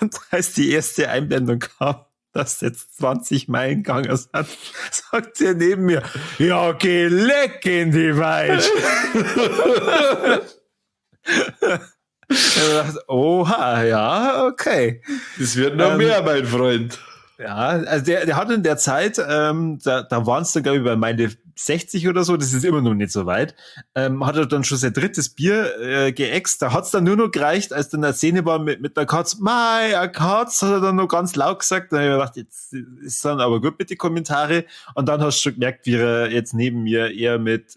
Und als die erste Einblendung kam, dass jetzt 20 Meilen gegangen sind, sagt der neben mir, ja, geh leck in die Weit. Ich dachte, oha, ja, okay. Das wird noch mehr, mein Freund. Ja, also der hat in der Zeit, da waren es dann, glaube ich, bei meine 60 oder so, das ist immer noch nicht so weit, hat er dann schon sein 3. Bier geäxt, da hat's dann nur noch gereicht, als dann eine Szene war mit der Katz, a Katz, hat er dann noch ganz laut gesagt, da habe ich gedacht, jetzt ist dann aber gut mit den Kommentare, und dann hast du schon gemerkt, wie er jetzt neben mir eher mit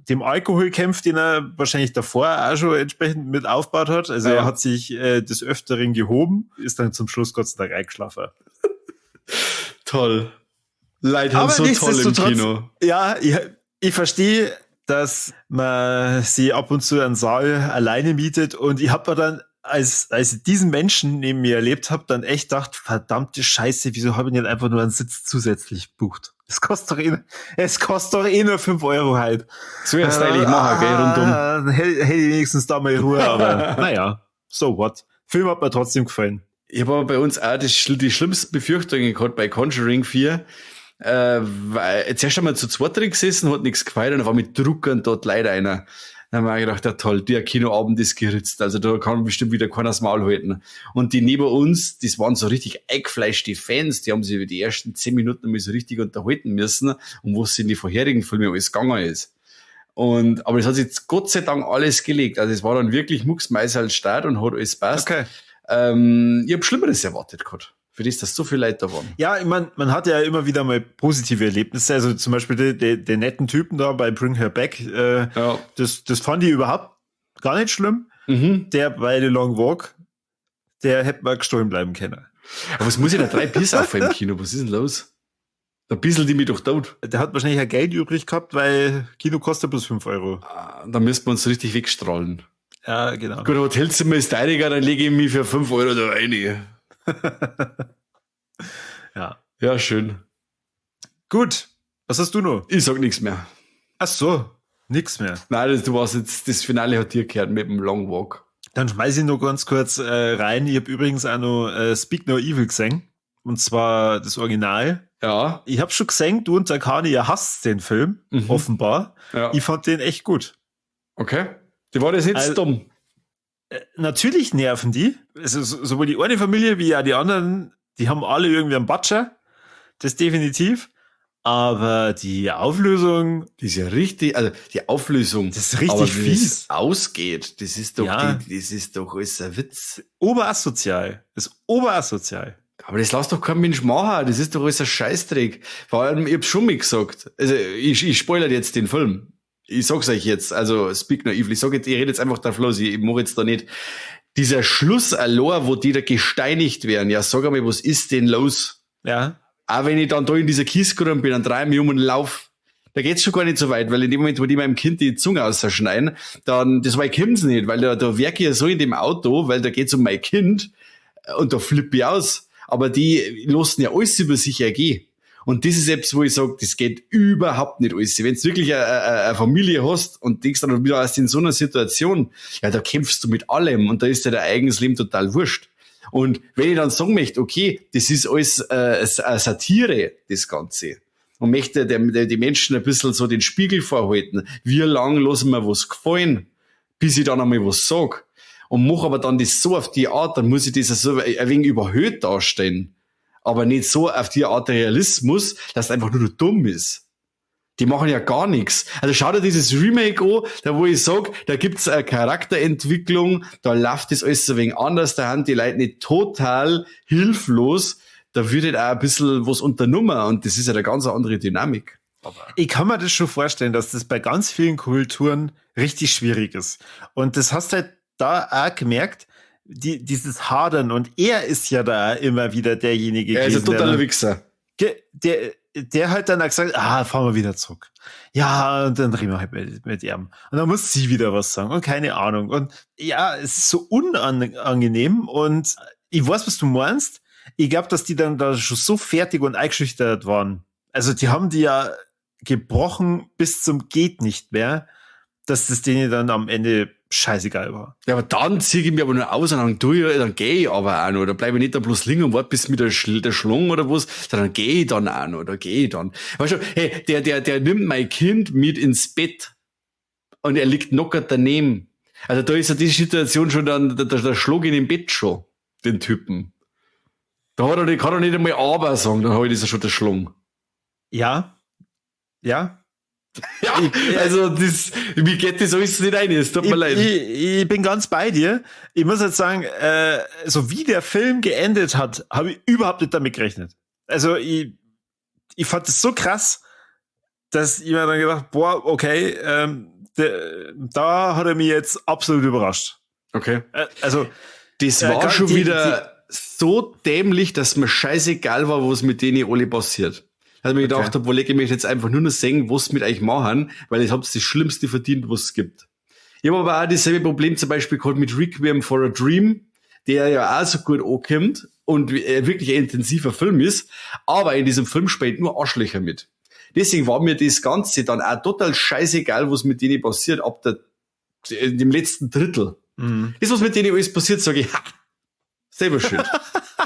dem Alkohol kämpft, den er wahrscheinlich davor auch schon entsprechend mit aufgebaut hat, also er hat sich des Öfteren gehoben, ist dann zum Schluss Gott sei Dank eingeschlafen. Toll. Leute haben so toll im Kino. Ja, ich verstehe, dass man sie ab und zu einen Saal alleine mietet, und ich habe mir dann, als ich diesen Menschen neben mir erlebt habe, dann echt gedacht, verdammte Scheiße, wieso habe ich nicht einfach nur einen Sitz zusätzlich gebucht? Es kostet doch eh nur 5 Euro halt. So ja stylisch machen, gell, rundum. Hätte ich wenigstens da mal Ruhe, aber naja, so what. Film hat mir trotzdem gefallen. Ich habe aber bei uns auch die schlimmsten Befürchtungen gehabt bei Conjuring 4. Weil zuerst haben wir zu zweit drin gesessen, hat nichts gefallen, und auf einmal druckern dort leider einer. Dann haben wir gedacht, ja toll, der Kinoabend ist geritzt, also da kann bestimmt wieder keiner das Maul halten. Und die neben uns, das waren so richtig eingefleischte Fans, die haben sich über die ersten 10 Minuten mal so richtig unterhalten müssen, um was in die vorherigen Filme alles gegangen ist. Aber das hat sich jetzt Gott sei Dank alles gelegt. Also es war dann wirklich mucksmeißer Start und hat alles passt. Okay. Ich habe Schlimmeres erwartet gehabt. Für das, dass so viele Leute da waren. Ja, ich meine, man hat ja immer wieder mal positive Erlebnisse. Also zum Beispiel den netten Typen da bei Bring Her Back. Das fand ich überhaupt gar nicht schlimm. Mhm. Der bei The Long Walk, der hätte mal gestohlen bleiben können. Aber was muss ich da 3 Bier saufen im Kino? Was ist denn los? Da bisseln die mich doch tot. Der hat wahrscheinlich ja Geld übrig gehabt, weil Kino kostet bloß 5 Euro. Da müssten wir uns richtig wegstrahlen. Ja, genau. Gut, Hotelzimmer ist deiniger, dann lege ich mich für 5 Euro da rein. Ja. Ja, schön. Gut. Was hast du noch? Ich sag nichts mehr. Ach so. Nix mehr. Nein, du warst jetzt, das Finale hat dir gehört mit dem Long Walk. Dann schmeiß ich noch ganz kurz rein. Ich habe übrigens auch noch Speak No Evil gesehen. Und zwar das Original. Ja. Ich habe schon gesehen, du und der Kani, ihr hasst den Film, offenbar. Ja. Ich fand den echt gut. Okay. Die war das jetzt dumm. Natürlich nerven die. Also, sowohl die eine Familie wie auch die anderen, die haben alle irgendwie einen Batscher. Das definitiv. Aber die Auflösung. Die ist ja richtig, also die Auflösung. Das ist richtig fies. Wie es ausgeht, das ist doch, das ist doch alles ein Witz. Oberasozial. Das ist oberasozial. Aber das lässt doch kein Mensch machen. Das ist doch alles ein Scheißdreck. Vor allem, ich hab's schon mal gesagt. Also, ich spoilere jetzt den Film. Ich sag's euch jetzt, also Speak No Evil, ich rede jetzt einfach drauf los, ich mache jetzt da nicht. dieser Schluss allein, wo die da gesteinigt werden, ja, sag einmal, was ist denn los? Ja. Auch wenn ich dann da in dieser Kiesgrube bin, dann drehe ich mich um und lauf. Da geht's schon gar nicht so weit, weil in dem Moment, wo die meinem Kind die Zunge ausschneiden, dann, das war kommt's nicht, weil da werke ich ja so in dem Auto, weil da geht's um mein Kind und da flippe ich aus. Aber die lassen ja alles über sich ergehen. Und das ist etwas, wo ich sage, das geht überhaupt nicht alles. Wenn du wirklich eine Familie hast und denkst dann wieder erst in so einer Situation, ja, da kämpfst du mit allem und da ist dir dein eigenes Leben total wurscht. Und wenn ich dann sagen möchte, okay, das ist alles eine Satire, das Ganze, und möchte die Menschen ein bisschen so den Spiegel vorhalten, wie lang lassen wir was gefallen, bis ich dann einmal was sag. Und mach aber dann das so auf die Art, dann muss ich das so ein wenig überhöht darstellen. Aber nicht so auf die Art Realismus, dass es einfach nur dumm ist. Die machen ja gar nichts. Also schau dir dieses Remake an, da wo ich sag, da gibt's eine Charakterentwicklung, da läuft das alles so ein wenig anders, da haben die Leute nicht total hilflos, da wird halt auch ein bisschen was unternommen und das ist ja eine ganz andere Dynamik. Ich kann mir das schon vorstellen, dass das bei ganz vielen Kulturen richtig schwierig ist. Und das hast halt da auch gemerkt, dieses Hadern, und er ist ja da immer wieder derjenige gewesen. Er ist ein totaler Wichser. Der halt dann auch gesagt, fahren wir wieder zurück. Ja, und dann reden wir halt mit ihm. Und dann muss sie wieder was sagen und keine Ahnung. Und ja, es ist so unangenehm und ich weiß, was du meinst. Ich glaube, dass die dann da schon so fertig und eingeschüchtert waren. Also die haben die ja gebrochen bis zum geht nicht mehr, dass das denen dann am Ende scheißegal war. Ja, aber dann ziehe ich mich aber nur aus und dann gehe ich aber auch noch. Da bleibe ich nicht da bloß liegen und warte bis mit der Schlange oder was, sondern gehe ich dann auch noch, da gehe ich dann. Weißt du, hey, der nimmt mein Kind mit ins Bett und er liegt knockert daneben. Also da ist ja die Situation schon dann, da schlag ihn im Bett schon, den Typen. Da kann er nicht einmal aber sagen, dann habe ich das ja schon der Schlang. Ja. Ja, also mir geht das alles nicht ein, es tut mir leid. Ich bin ganz bei dir. Ich muss jetzt sagen, so wie der Film geendet hat, habe ich überhaupt nicht damit gerechnet. Also ich fand das so krass, dass ich mir dann gedacht, boah, okay, da hat er mich jetzt absolut überrascht. Okay. Also das war schon wieder so dämlich, dass mir scheißegal war, was mit denen alle passiert. Also mir gedacht habe, ich möchte jetzt einfach nur noch sehen, was mit euch machen, weil ich hab's das Schlimmste verdient, was es gibt. Ich habe aber auch dasselbe Problem zum Beispiel gehabt mit Requiem for a Dream, der ja auch so gut ankommt und wirklich ein intensiver Film ist, aber in diesem Film spielt nur Arschlöcher mit. Deswegen war mir das Ganze dann auch total scheißegal, was mit denen passiert, ab dem letzten Drittel. Mhm. Das, was mit denen alles passiert, sage ich, selber schuld.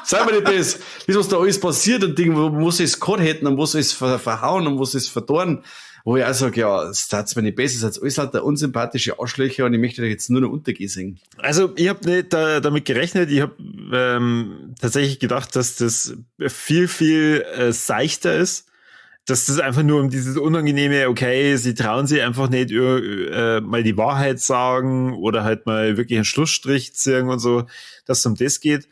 Sei mal nicht das, was da alles passiert und Ding, wo sie es gehabt hätten und wo sie es verhauen und wo sie es verdorren, wo ich auch sage, ja, das tat's mir nicht besser, das ist alles halt der unsympathische Arschlöcher und ich möchte euch jetzt nur noch untergehen sehen. Also ich habe nicht damit gerechnet, ich habe tatsächlich gedacht, dass das viel, viel seichter ist, dass das einfach nur um dieses unangenehme, okay, sie trauen sich einfach nicht mal die Wahrheit sagen oder halt mal wirklich einen Schlussstrich ziehen und so, dass es um das geht,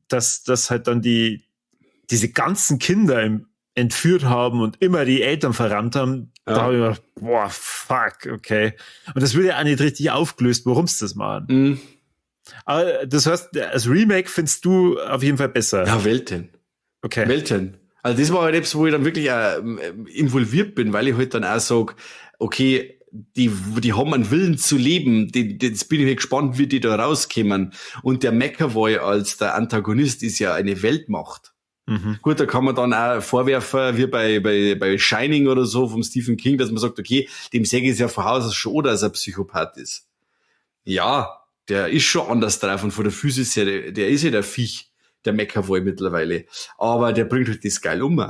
dass halt dann diese ganzen Kinder entführt haben und immer die Eltern verrammt haben, ja. Da habe ich mir gedacht, boah, fuck, okay. Und das wird ja auch nicht richtig aufgelöst, warum sie das machen. Mhm. Aber das heißt, als Remake findest du auf jeden Fall besser. Ja, Welten. Okay. Welten. Also das war halt etwas, wo ich dann wirklich involviert bin, weil ich halt dann auch sage, okay, die haben einen Willen zu leben, jetzt bin ich halt gespannt, wie die da rauskommen. Und der McAvoy als der Antagonist ist ja eine Weltmacht. Mhm. Gut, da kann man dann auch vorwerfen, wie bei Shining oder so vom Stephen King, dass man sagt, okay, dem sage ich es ja von Haus aus schon, dass er Psychopath ist. Ja, der ist schon anders drauf und von der Physis her, der ist ja der Viech, der McAvoy mittlerweile. Aber der bringt halt das geil um.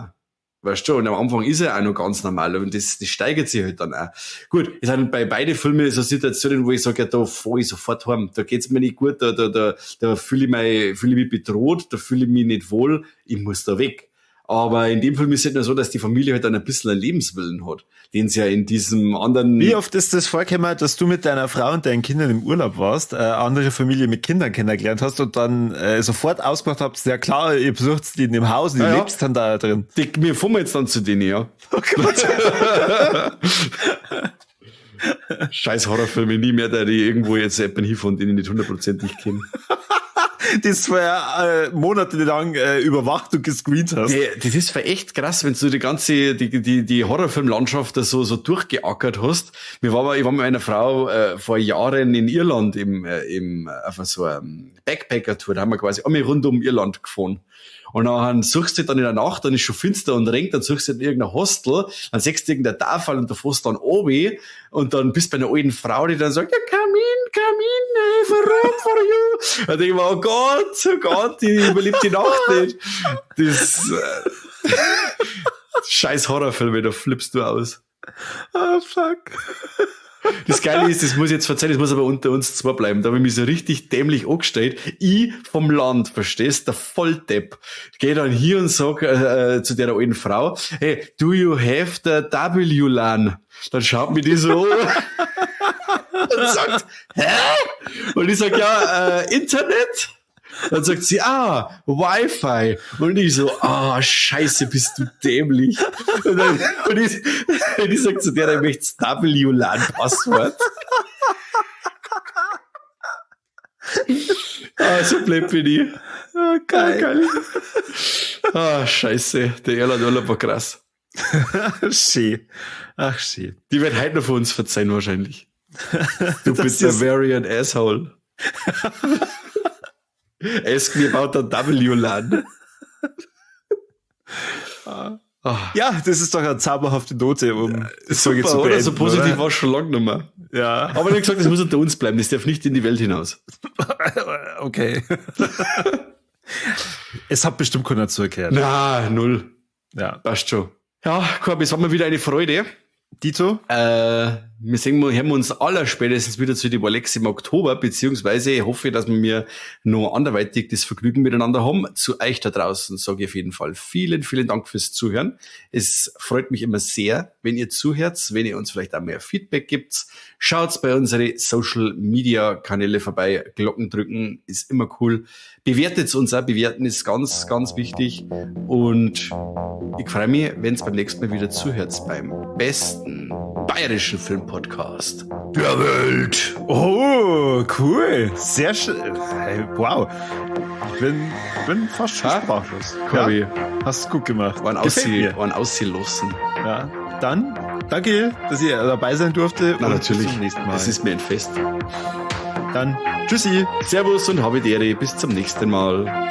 Weißt du, und am Anfang ist er auch noch ganz normal und das steigert sich halt dann auch. Gut, es sind bei beide Filmen so Situationen, wo ich sage, ja, da fahre ich sofort heim, da geht's mir nicht gut, da fühle ich mich bedroht, da fühle ich mich nicht wohl, ich muss da weg. Aber in dem Film ist es halt nur so, dass die Familie halt dann ein bisschen einen Lebenswillen hat, den sie ja in diesem anderen... Wie oft ist das vorgekommen, dass du mit deiner Frau und deinen Kindern im Urlaub warst, andere Familie mit Kindern kennengelernt hast und dann sofort ausgemacht habt, ja klar, ihr besucht die in dem Haus und ihr lebst dann da drin. Wir fahren jetzt dann zu denen, ja. Oh Gott. Scheiß Horrorfilme, nie mehr, da die irgendwo jetzt jemanden hinfahren, den ich nicht hundertprozentig kenne. das vorher monatelang überwacht und gescreent hast. Nee, das ist für echt krass, wenn du die Horrorfilmlandschaft da so durchgeackert hast. Ich war mit meiner Frau vor Jahren in Irland auf so einem Backpacker-Tour. Da haben wir quasi einmal rund um Irland gefahren. Und dann suchst du dann in der Nacht, dann ist schon finster und regnet, dann suchst du in irgendein Hostel, dann siehst du irgendein Tafel und da fährst du dann oben und dann bist du bei einer alten Frau, die dann sagt, ja, come in, I have a room for you. Und ich war, oh Gott, ich überlebe die Nacht nicht. Das scheiß Horrorfilme, da flippst du aus. Oh, fuck. Das Geile ist, das muss ich jetzt verzeihen, das muss aber unter uns zwei bleiben. Da habe ich mich so richtig dämlich angestellt. Ich vom Land, verstehst, der Volldepp. Geh dann hier und sag zu der alten Frau, hey, do you have the WLAN? Dann schaut mir die so an und sagt, hä? Und ich sag, ja, Internet? Dann sagt sie, Wi-Fi. Und ich so, scheiße, bist du dämlich. Und ich sag zu der, ich möchte das WLAN-Passwort. So blöd bin ich. Oh, geil. Scheiße, der Irland-Urlaub war krass. Schön. Ach, schön. Die wird heute noch von uns verzeihen wahrscheinlich. Du bist a very an asshole. Ask me about the WLAN. Ja, das ist doch eine zauberhafte Note, um das Folge zu beenden. Oder? So positiv war es schon lange nicht mehr. Ja. Aber wie gesagt, das muss unter uns bleiben. Das darf nicht in die Welt hinaus. Okay. Es hat bestimmt keiner zugehört. Na, null. Ja. Passt schon. Ja, Corby, es war mir wieder eine Freude. Dito? Hören wir uns allerspätestens wieder zu die Walex im Oktober, beziehungsweise ich hoffe, dass wir noch anderweitig das Vergnügen miteinander haben. Zu euch da draußen sage ich auf jeden Fall vielen, vielen Dank fürs Zuhören. Es freut mich immer sehr, wenn ihr zuhört, wenn ihr uns vielleicht auch mehr Feedback gibt. Schaut bei unsere Social Media Kanäle vorbei, Glocken drücken, ist immer cool. Bewertet uns auch, bewerten ist ganz, ganz wichtig. Und ich freue mich, wenn es beim nächsten Mal wieder zuhört, beim besten bayerischen Filmpodcast der Welt. Oh, cool. Sehr schön. Wow. Ich bin fast schon sprachlos. Corby, hast du gut gemacht. Waren aussehen lassen. Ja, dann danke, dass ihr dabei sein durfte. Na, natürlich. Bis zum nächsten Mal. Das ist mir ein Fest. Dann tschüssi. Servus und habe die Ehre. Bis zum nächsten Mal.